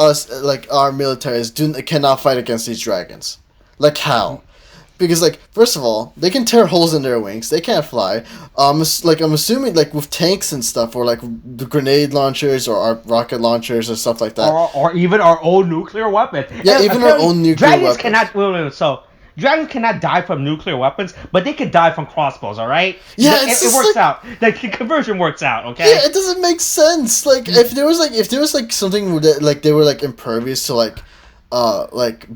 our militaries cannot fight against these dragons? Like, how? Because, like, first of all, they can tear holes in their wings. They can't fly. I'm assuming, like, with tanks and stuff, or, like, the grenade launchers or our rocket launchers or stuff like that. Or even our own nuclear weapon. Yeah, even our own nuclear dragons weapons. Cannot... So, dragons cannot die from nuclear weapons, but they could die from crossbows. All right? Yeah, it works out. The conversion works out. Okay. Yeah, it doesn't make sense. Like if there was like something that like they were like impervious to like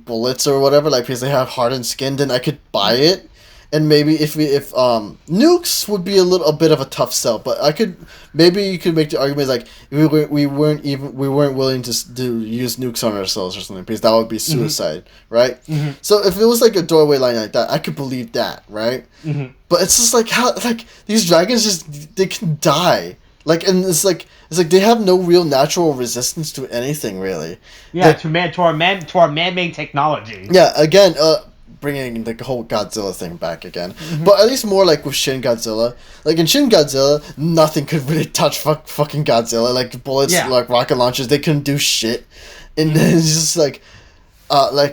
bullets or whatever, like because they have hardened skin, then I could buy it. And maybe if nukes would be a bit of a tough sell, but maybe you could make the argument like we weren't willing to use nukes on ourselves or something, because that would be suicide, right? So if it was like a doorway line like that, I could believe that, right? But it's just like how like these dragons they can die, like, and it's like they have no real natural resistance to anything really. Yeah, to our man-made technology. Yeah, again, bringing the whole Godzilla thing back again, but at least more like with Shin Godzilla. Like in Shin Godzilla, nothing could really touch fucking Godzilla. Like bullets, like rocket launchers, they couldn't do shit. And then it's just like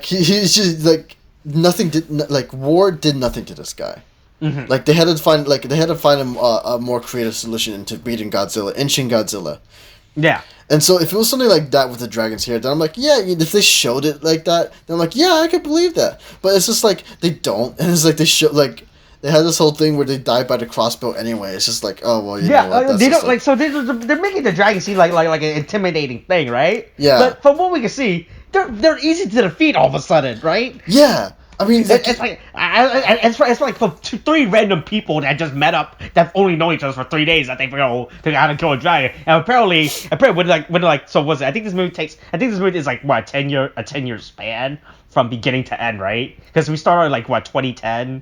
he's just like nothing did like war did nothing to this guy. Like they had to find a more creative solution into beating Godzilla in Shin Godzilla. Yeah. And so if it was something like that with the dragons here, then I'm like, yeah, if they showed it like that, then I'm like, yeah, I could believe that. But it's just like they don't, and it's like they had this whole thing where they died by the crossbow anyway. It's just like, oh well, you know what? They don't like so they're making the dragon seem like an intimidating thing, right? Yeah. But from what we can see, they're easy to defeat all of a sudden, right? Yeah. I mean, it's like for three random people that just met up that only know each other for 3 days that they know how to kill a dragon. And apparently when like so was it? I think this movie is like what a 10-year span from beginning to end, right? Because we started like what 2010.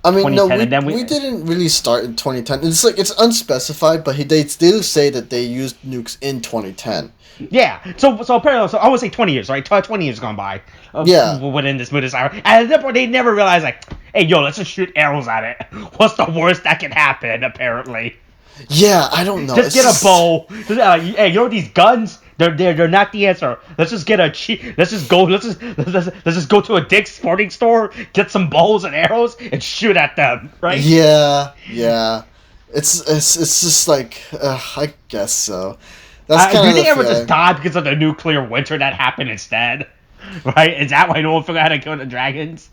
I mean, no, we didn't really start in 2010. It's like it's unspecified, but they do say that they used nukes in 2010. Yeah, so apparently, I would say 20 years, right? 20 years gone by. Within this movie, and they never realized like, hey, yo, let's just shoot arrows at it. What's the worst that can happen? Apparently. Yeah, I don't know. Just get a bow. Hey, you know these guns? They're not the answer. Let's just get Let's just go to a Dick's Sporting Store, get some bows and arrows, and shoot at them. Right? Yeah. It's just like I guess so. That's do you think everyone just died because of the nuclear winter that happened instead? Right? Is that why no one figured out how to kill the dragons?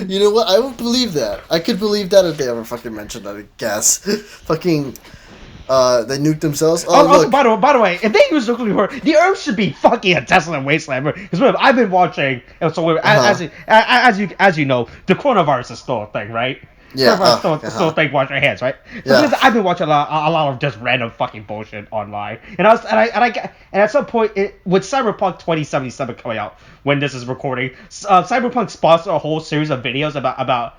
You know what? I would believe that. I could believe that if they ever fucking mentioned that, I guess. Fucking, they nuked themselves. Look. By the way, if they use nuclear war, the Earth should be fucking a desolate wasteland. Because I've been watching, so as you know, the coronavirus is still a thing, right? Yeah. Still a thing. Wash your hands, right? Yeah. I've been watching a lot of just random fucking bullshit online, and at some point, with Cyberpunk 2077 coming out when this is recording, Cyberpunk sponsored a whole series of videos about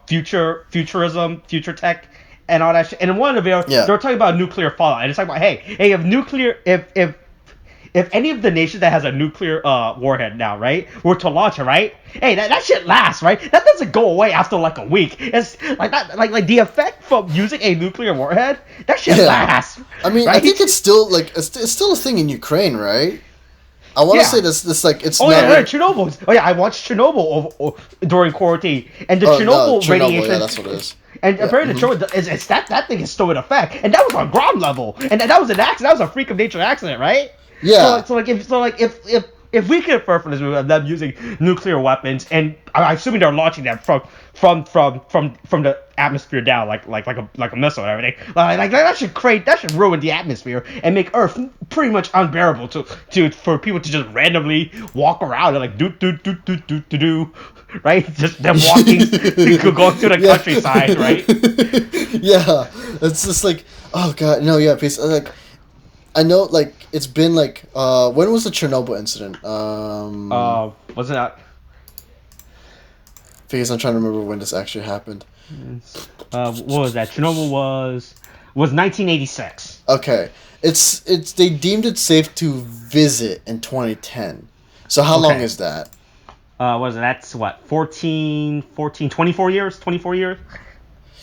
futurism, future tech, and all that shit. And in one of the videos, they were talking about nuclear fallout, and it's like, hey, if any of the nations that has a nuclear warhead now, right, were to launch it, right, hey, that shit lasts, right? That doesn't go away after like a week. It's like that, like the effect from using a nuclear warhead, that shit lasts. I mean, right? I think it's still like it's still a thing in Ukraine, right? I want to say this like it's. Chernobyl. Oh yeah, I watched Chernobyl during quarantine, and the Chernobyl radiation. Yeah, that's what it is. And apparently, that thing is still in effect, and that was on ground level, and that was an accident. That was a freak of nature accident, right? Yeah. So if we can infer from this movie of them using nuclear weapons, and I'm assuming they're launching them from the atmosphere down like a missile and everything, like that should ruin the atmosphere and make Earth pretty much unbearable for people to just randomly walk around and like do, right? Just them walking, going through the countryside, right? Yeah, it's just like, oh god, no, yeah, please, like. I know, like, it's been, like, when was the Chernobyl incident? Wasn't that? Because I'm trying to remember when this actually happened. What was that? Chernobyl was 1986. Okay. It's they deemed it safe to visit in 2010. So how long is that? What is it? That's what, 24 years? 24 years?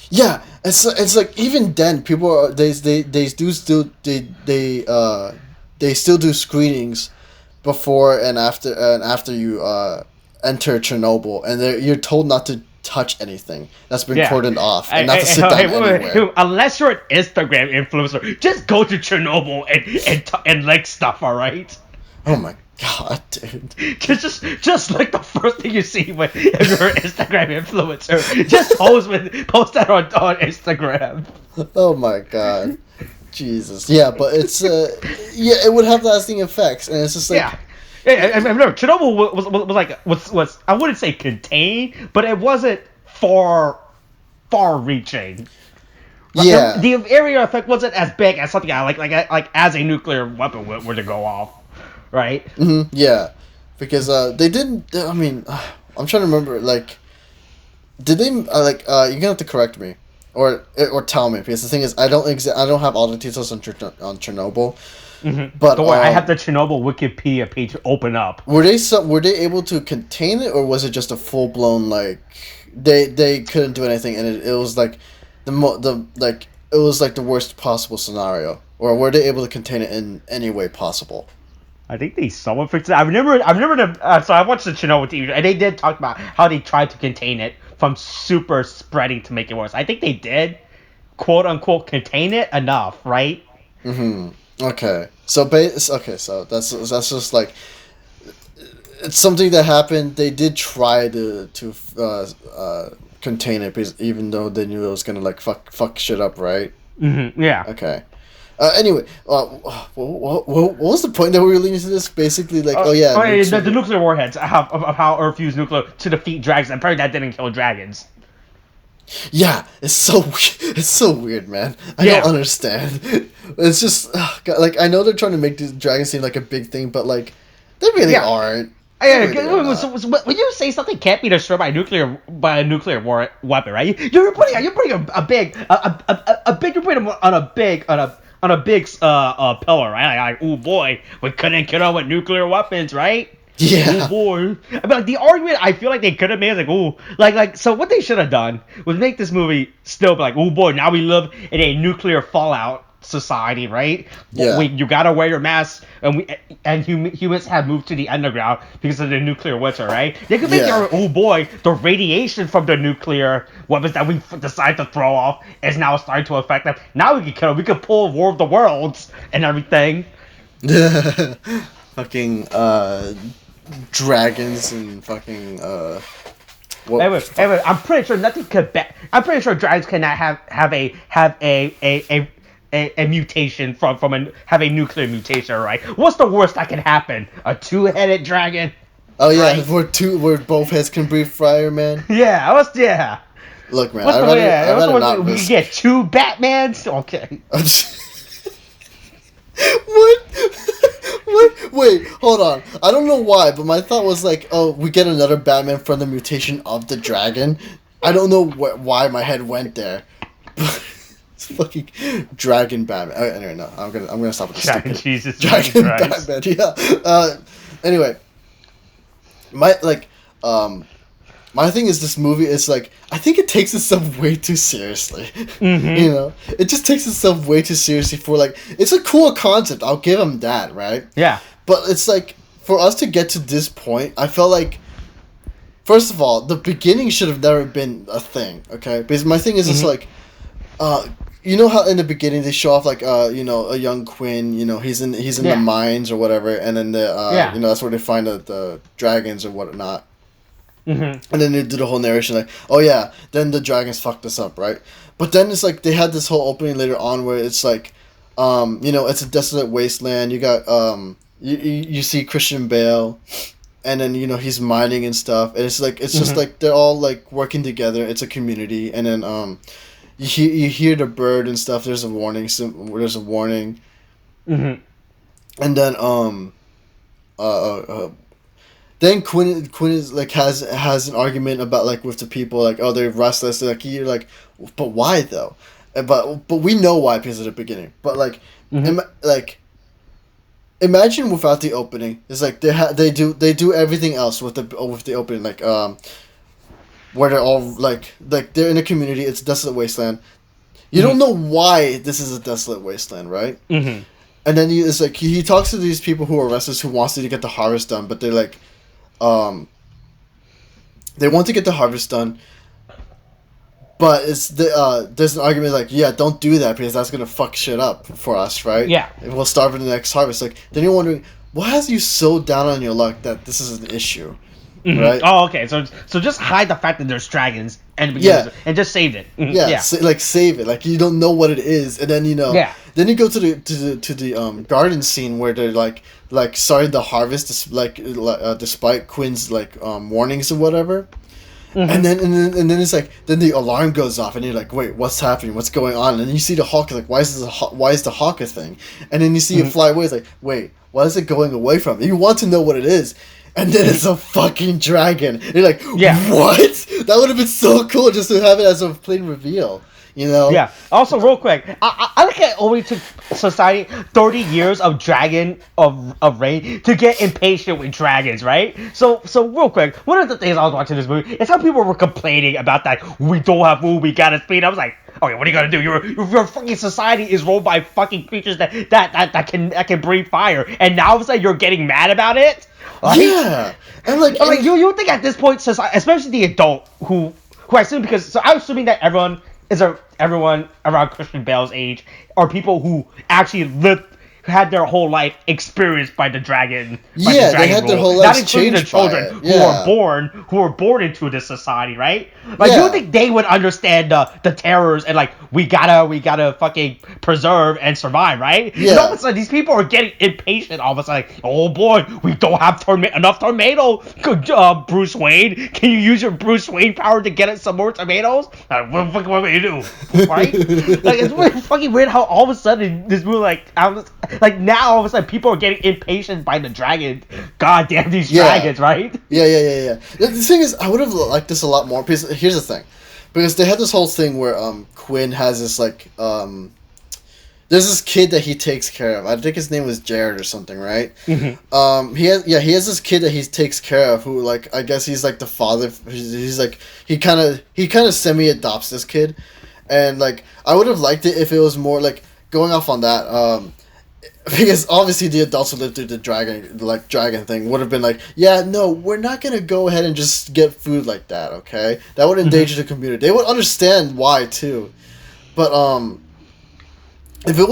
Yeah, it's like even then people are they still do screenings before and after you enter Chernobyl, and you're told not to touch anything that's been cordoned off and not to sit down anywhere. Unless you're an Instagram influencer, just go to Chernobyl and like stuff, all right? Oh my god, dude. Just like the first thing you see when you're an Instagram influencer. Just post that on Instagram. Oh my god. Jesus. Yeah, but it's yeah, it would have lasting effects, and it's just like Yeah. I remember Chernobyl was I wouldn't say contained, but it wasn't far reaching. yeah. The area effect wasn't as big as something like as a nuclear weapon were to go off, right? Yeah. Because they didn't I mean, I'm trying to remember like did they like you're going to have to correct me or tell me because the thing is I don't have all the details on Chernobyl. But Don't worry, I have the Chernobyl Wikipedia page open up. were they able to contain it, or was it just a full blown like they couldn't do anything, and it was like it was like the worst possible scenario, or were they able to contain it in any way possible? I think they somewhat fixed it. I remember them. So I watched the Chernobyl TV, and they did talk about how they tried to contain it from super spreading to make it worse. I think they did, quote unquote, contain it enough, right? Okay, so so that's just like it's something that happened. They did try to contain it, because even though they knew it was gonna like fuck shit up, right? Yeah. Okay. Anyway, what was the point that we were leading to this? Basically, like, the nuclear warheads of how Earth used nuclear to defeat dragons. I'm probably that didn't kill dragons. Yeah, it's so weird, man. I don't understand. It's just God, like I know they're trying to make the dragons seem like a big thing, but like they really aren't. When you say something can't be destroyed by a nuclear weapon, right? You're putting a big pillar, right? Like, oh boy, we couldn't kill them with nuclear weapons, right? Yeah. Oh boy. I mean, like, the argument I feel like they could have made is like, oh, like so what they should have done was make this movie still be like, oh boy, now we live in a nuclear fallout society, right? Yeah. You gotta wear your mask, and humans have moved to the underground because of the nuclear winter, right? They could make oh boy, the radiation from the nuclear weapons that we decide to throw off is now starting to affect them. Now we can kill them. We could pull War of the Worlds and everything. Fucking dragons and fucking Anyway, I'm pretty sure nothing could I'm pretty sure dragons cannot have a mutation have a nuclear mutation, right? What's the worst that can happen? A two-headed dragon? Oh yeah, right? where both heads can breathe fire, man. Yeah. Look, man, we get two Batmans? Okay. What? Wait, hold on. I don't know why, but my thought was like, oh, we get another Batman from the mutation of the dragon. I don't know why my head went there. It's fucking dragon Batman. Anyway, no, I'm gonna stop with this. Dragon Batman. Yeah. Anyway, my thing is this movie is like I think it takes itself way too seriously. You know, it just takes itself way too seriously for like it's a cool concept. I'll give them that, right? Yeah. But it's like for us to get to this point, I felt like first of all, the beginning should have never been a thing. Okay, because my thing is it's like, you know how in the beginning they show off like you know a young Quinn, you know he's in the mines or whatever, and then the you know that's where they find the dragons or whatnot. And then they do the whole narration like, oh yeah, then the dragons fucked us up, right? But then it's like they had this whole opening later on where it's like, you know, it's a desolate wasteland. You got you see Christian Bale, and then you know he's mining and stuff, and it's like it's just like they're all like working together. It's a community, and then you hear the bird and stuff. There's a warning. There's a warning, and then then Quinn is like has an argument about like with the people like oh they're restless, like you're like but why though, but we know why because of the beginning, but like imagine without the opening. It's like they do everything else with the opening, like where they're all like they're in a community. It's a desolate wasteland. You don't know why this is a desolate wasteland, right? And then it's like he talks to these people who are restless who wants to get the harvest done, but they're like they want to get the harvest done, but it's there's an argument like yeah don't do that because that's gonna fuck shit up for us, right? Yeah, we'll starve in the next harvest. Like then you're wondering what has you so down on your luck that this is an issue, right? Oh, okay. So just hide the fact that there's dragons and just saved it. Yeah. Like save it. Like you don't know what it is, and then then you go to the garden scene where they're like starting the harvest, despite Quinn's warnings or whatever. And then it's like then the alarm goes off and you're like, wait, what's happening? What's going on? And then you see the hawk, like, why is the hawk a thing? And then you see it fly away. It's like, wait, what is it going away from? And you want to know what it is, and then it's a fucking dragon. And you're like, what? That would have been so cool just to have it as a plain reveal. Yeah. Also, real quick, I look at it only took society 30 years of dragon of reign to get impatient with dragons, right? So real quick, one of the things I was watching this movie is how people were complaining about that we don't have food, we gotta speed. I was like, okay, what are you gonna do? Your fucking society is ruled by fucking creatures that can breathe fire, and now all of a sudden you're getting mad about it? Like, yeah, and you would think at this point, society, especially the adult who I assume I'm assuming that everyone around Christian Bale's age are people who actually had their whole life experienced by the dragon. They had their whole life, not including the children who were born into this society, right? Like you would think they would understand the terrors and like we gotta fucking preserve and survive, right? Yeah. And all of a sudden these people are getting impatient. All of a sudden, like, oh boy, we don't have enough tomato. Bruce Wayne, can you use your Bruce Wayne power to get us some more tomatoes? What the fuck am I gonna do, right? Like it's really fucking weird how all of a sudden this movie like now all of a sudden people are getting impatient by the dragon. God damn these dragons, right? Yeah. The thing is, I would have liked this a lot more because here's the thing, because they had this whole thing where Quinn has this there's this kid that he takes care of. I think his name was Jared or something, right? Mm-hmm. He has this kid that he takes care of who I guess he's like the father. He's like he kind of semi adopts this kid, and I would have liked it if it was more going off on that. Because obviously the adults who lived through the dragon thing would have been like, yeah, no, we're not gonna go ahead and just get food like that, okay? That would endanger the community. They would understand why too, but if it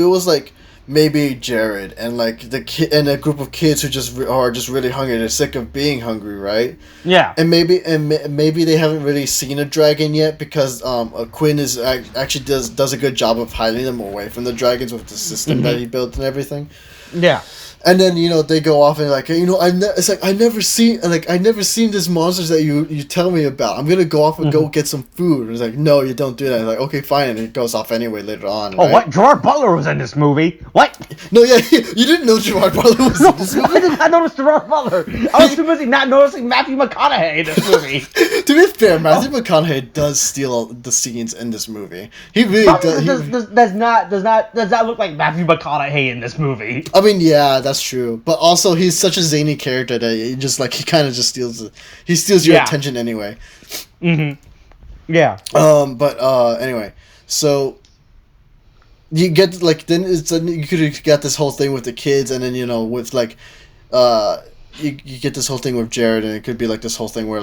was maybe Jared and the kid and a group of kids who are just really hungry, they're sick of being hungry, right? Yeah. And maybe they haven't really seen a dragon yet because Quinn actually does a good job of hiding them away from the dragons with the system that he built and everything. Yeah. And then they go off and I've never seen this monsters that you tell me about. I'm gonna go off and go get some food. And it's like, no, you don't do that. Like, okay, fine, and it goes off anyway later on. Oh, right? What? Gerard Butler was in this movie. What? No, yeah, you didn't know Gerard Butler was in this movie. I did not notice Gerard Butler. I was too busy not noticing Matthew McConaughey in this movie. To be fair, Matthew McConaughey does steal the scenes in this movie. He really does not look like Matthew McConaughey in this movie. I mean, yeah, that's true. But also, he's such a zany character that he kind of just steals your attention anyway. Mm-hmm. Yeah. But anyway, so you get then you could get this whole thing with the kids, and then with you get this whole thing with Jared, and it could be this whole thing where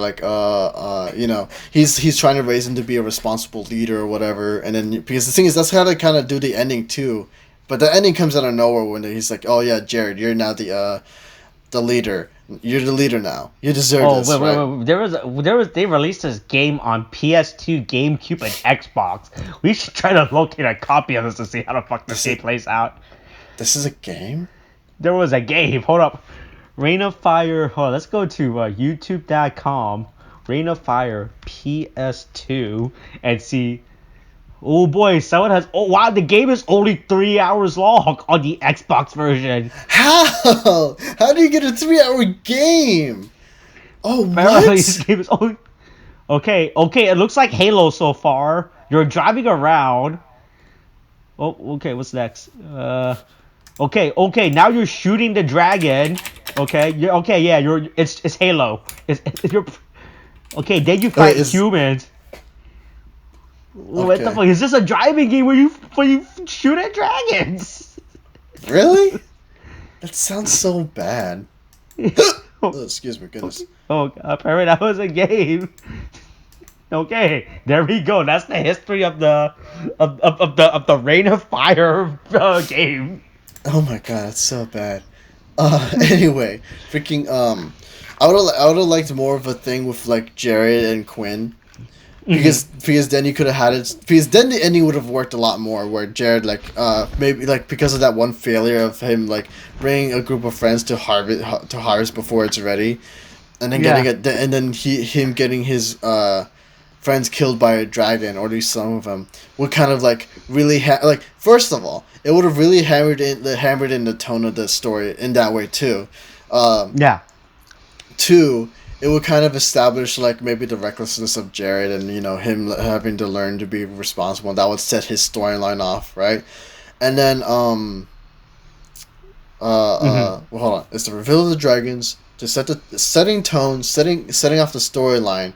he's trying to raise him to be a responsible leader or whatever, and then because the thing is that's how they kind of do the ending too. But the ending comes out of nowhere when he's like, "Oh yeah, Jared, you're now the leader. You're the leader now. You deserve this." Wait. They released this game on PS2, GameCube, and Xbox. We should try to locate a copy of this to see how the fuck this game plays out. This is a game? There was a game. Hold up. Reign of Fire. Hold on, let's go to YouTube.com. Reign of Fire PS2 and see. Oh boy, someone has. Oh wow, the game is only 3 hours long on the Xbox version. How? How do you get a 3-hour game? Oh, what? This game is only. Okay. It looks like Halo so far. You're driving around. Oh, okay. What's next? Okay. Now you're shooting the dragon. Okay. Yeah. It's Halo. You're. Okay. Then you fight humans. What the fuck? Is this a driving game where you shoot at dragons? Really? That sounds so bad. Oh, excuse me, goodness. Oh, apparently that was a game. Okay, there we go. That's the history of the Reign of Fire game. Oh my god, that's so bad. Anyway, freaking I would have liked more of a thing with like Jared and Quinn. Because then you could have had it, because then the ending would have worked a lot more, where Jared like maybe like because of that one failure of him like bringing a group of friends to harvest before it's ready, and then him getting his friends killed by a dragon, or at least some of them, would kind of like really like, first of all, it would have really hammered in the tone of the story in that way too. Yeah. Two, it would kind of establish like maybe the recklessness of Jared, and him having to learn to be responsible. That would set his storyline off, right? And then well, hold on. It's the reveal of the dragons to set the setting tone, setting off the storyline.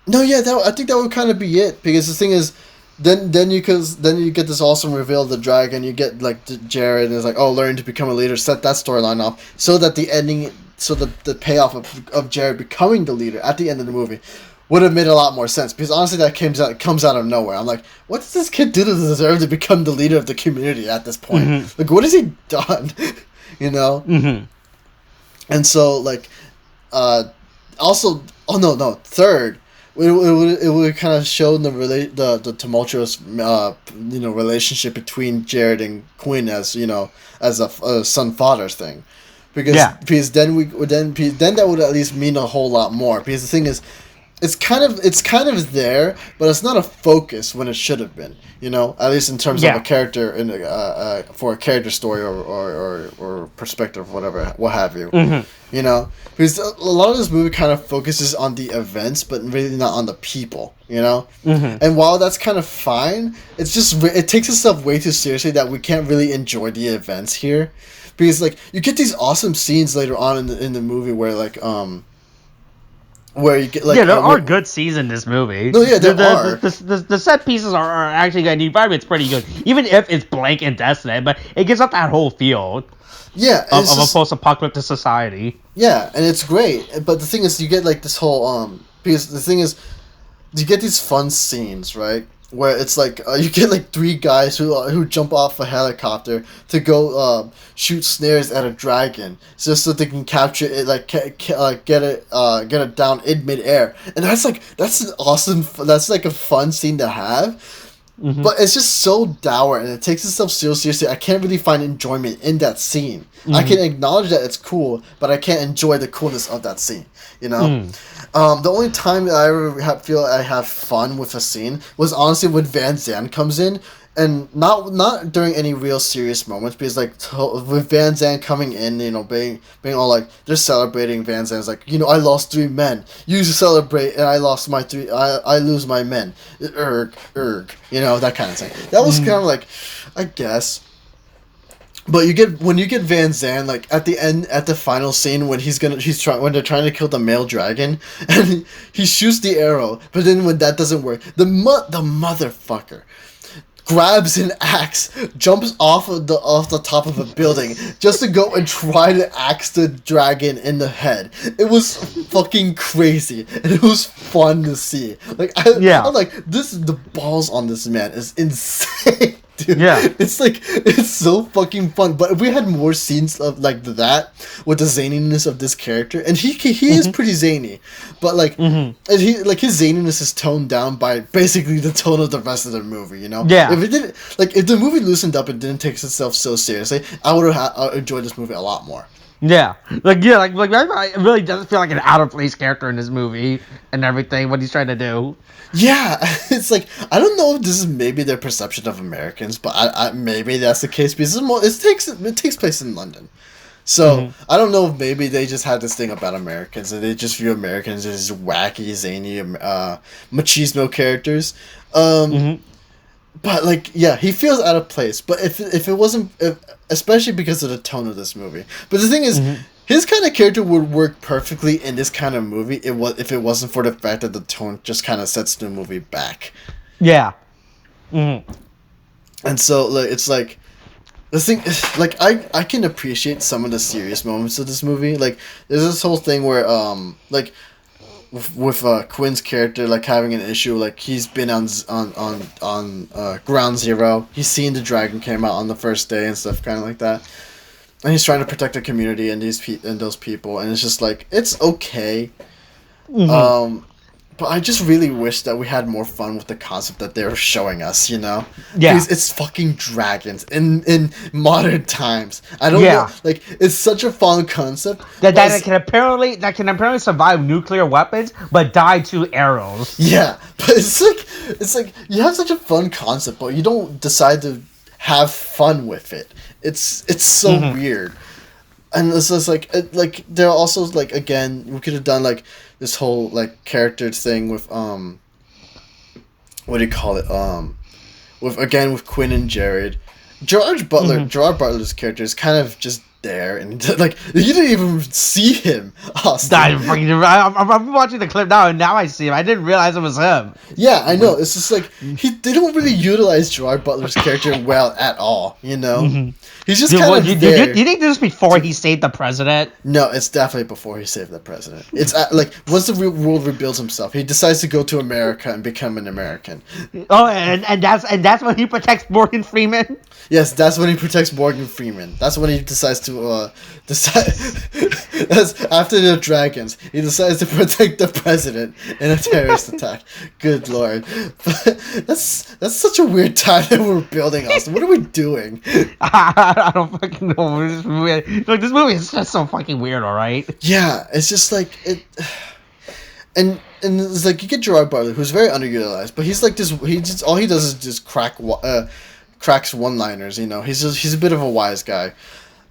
No, yeah, I think that would kind of be it, because the thing is, then you get this awesome reveal of the dragon. You get like Jared is like, oh, learn to become a leader. Set that storyline off, so that the ending, so the payoff of Jared becoming the leader at the end of the movie would have made a lot more sense. Because honestly, that comes out of nowhere. I'm like, what does this kid do to deserve to become the leader of the community at this point? Like, what has he done? And so like, also, oh no, third. It would kind of show the tumultuous relationship between Jared and Quinn, as as a son father's thing, because then that would at least mean a whole lot more, because the thing is, it's kind of there, but it's not a focus when it should have been, at least in terms of a character in for a character story or perspective, what have you. Because a lot of this movie kind of focuses on the events, but really not on the people, and while that's kind of fine, it's just, it takes itself way too seriously that we can't really enjoy the events here, because like, you get these awesome scenes later on in the movie where like where you get like, there are good scenes in this movie. No, yeah, there are. The set pieces are actually good. The environment's pretty good, even if it's blank and desolate, but it gives up that whole feel. Yeah, of a post-apocalyptic society. Yeah, and it's great. But the thing is, you get like this whole because the thing is, you get these fun scenes, right? Where it's like you get like three guys who jump off a helicopter to go shoot snares at a dragon, just so they can capture it, like get it down in midair, and that's an awesome, that's like a fun scene to have. But it's just so dour, and it takes itself so seriously. I can't really find enjoyment in that scene. I can acknowledge that it's cool, but I can't enjoy the coolness of that scene. The only time that I ever feel I have fun with a scene was honestly when Van Zandt comes in, and not during any real serious moments, because like with Van Zandt coming in, being all like, they're celebrating. Van Zandt's like, I lost 3 men. You celebrate, and I lost my 3. I lose my men. Erg, that kind of thing. That was kind of like, I guess. But when you get Van Zandt, like at the end, at the final scene, when when they're trying to kill the male dragon, and he shoots the arrow, but then when that doesn't work, the motherfucker grabs an axe, jumps off the top of a building just to go and try to axe the dragon in the head. It was fucking crazy, and it was fun to see. Like, I'm like, the balls on this man is insane. Dude, it's so fucking fun. But if we had more scenes of like that, with the zaniness of this character, and he is pretty zany, but like, and his zaniness is toned down by basically the tone of the rest of the movie. If it didn't, like, if the movie loosened up and didn't take itself so seriously, I would have enjoyed this movie a lot more. Like it really does feel like an out of place character in this movie and everything, what he's trying to do. Yeah, it's like, I don't know if this is maybe their perception of Americans, but I maybe that's the case, because it takes place in London. So I don't know if maybe they just had this thing about Americans, and they just view Americans as wacky, zany, machismo characters. But like, yeah, he feels out of place. But if it wasn't, especially because of the tone of this movie. But the thing is, his kind of character would work perfectly in this kind of movie. If it wasn't for the fact that the tone just kind of sets the movie back. Yeah. And so like, it's like, the thing is, like, I can appreciate some of the serious moments of this movie. Like, there's this whole thing where like, with Quinn's character, like, having an issue, like, he's been on Ground Zero. He's seen the dragon came out on the first day and stuff, kind of like that. and he's trying to protect the community and those people, and it's just like it's okay. Mm-hmm. But I just really wish that we had more fun with the concept that they were showing us, Yeah. Because it's fucking dragons in modern times. I don't know, like it's such a fun concept that can apparently survive nuclear weapons, but die to arrows. Yeah, but it's like you have such a fun concept, but you don't decide to have fun with it. It's so weird. And it's just like there are also like again we could have done like this whole like character thing with what do you call it with Quinn and Jared. Gerard Butler's character is kind of just there, and like you didn't even see him. Austin. I'm watching the clip now, and now I see him. I didn't realize it was him. Yeah, I know. It's just like they don't really utilize Gerard Butler's character well at all. He's just kind of there. Do you think this is before he saved the president? No, it's definitely before he saved the president. It's like once the world rebuilds himself, he decides to go to America and become an American. Oh, and that's when he protects Morgan Freeman. Yes, that's when he protects Morgan Freeman. That's when he decides to that's after the dragons. He decides to protect the president in a terrorist attack. Good lord, that's such a weird time that we're building, Austin. What are we doing? I don't fucking know. This movie is just so fucking weird. All right. Yeah, it's just like it, and it's like you get Gerard Butler, who's very underutilized, but he's like this. All he does is just cracks one-liners. He's a bit of a wise guy.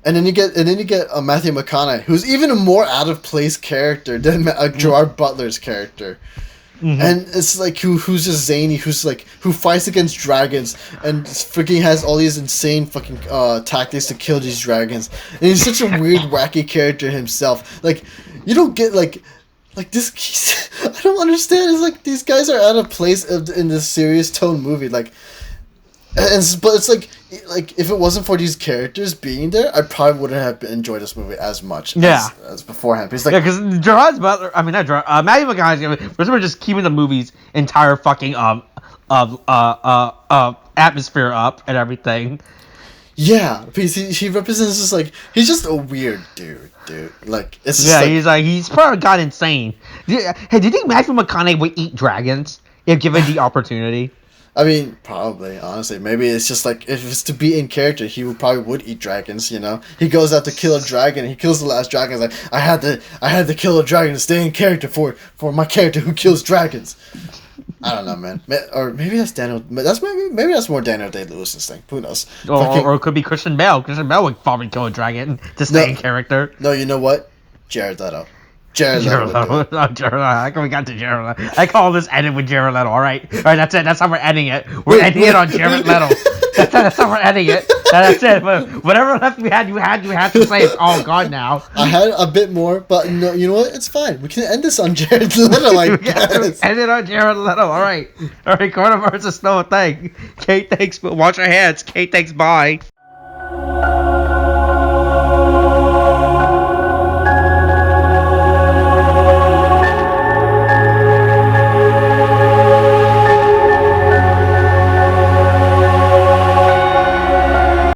And then you get Matthew McConaughey, who's even a more out of place character than Gerard Butler's character. And it's like who's just zany, who fights against dragons and freaking has all these insane fucking tactics to kill these dragons. And he's such a weird, wacky character himself. Like you don't get like this. I don't understand. It's like these guys are out of place in this serious tone movie. But it's like if it wasn't for these characters being there, I probably wouldn't have enjoyed this movie as much as beforehand. Because because Gerard Butler, I mean not Gerard, Matthew McConaughey, we're just keeping the movie's entire fucking atmosphere up and everything. Yeah, because he represents just like he's just a weird dude. Like it's just he's probably got insane. Hey, do you think Matthew McConaughey would eat dragons if given the opportunity? I mean, probably, honestly. Maybe it's just like, if it's to be in character, he would eat dragons, He goes out to kill a dragon, he kills the last dragon, he's like, I had to kill a dragon to stay in character for my character who kills dragons. I don't know, man. Or maybe that's Daniel, maybe that's more Daniel Day-Lewis's thing. Who knows? Or it could be Christian Bale. Christian Bale would probably kill a dragon to stay in character. No, you know what? Jared Leto. Jared Leto. How come we got to Jared Leto? I call this edit with Jared Leto. All right, that's it. That's how we're ending it. We're ending it on Jared Leto. That's how we're ending it. That's it. But whatever left you had to say it's all gone now. I had a bit more, but no, you know what? It's fine. We can end this on Jared Leto. I guess. End it on Jared Leto. All right. Coronavirus is no thing. Kate, thanks. Wash your hands. Kate, thanks. Bye.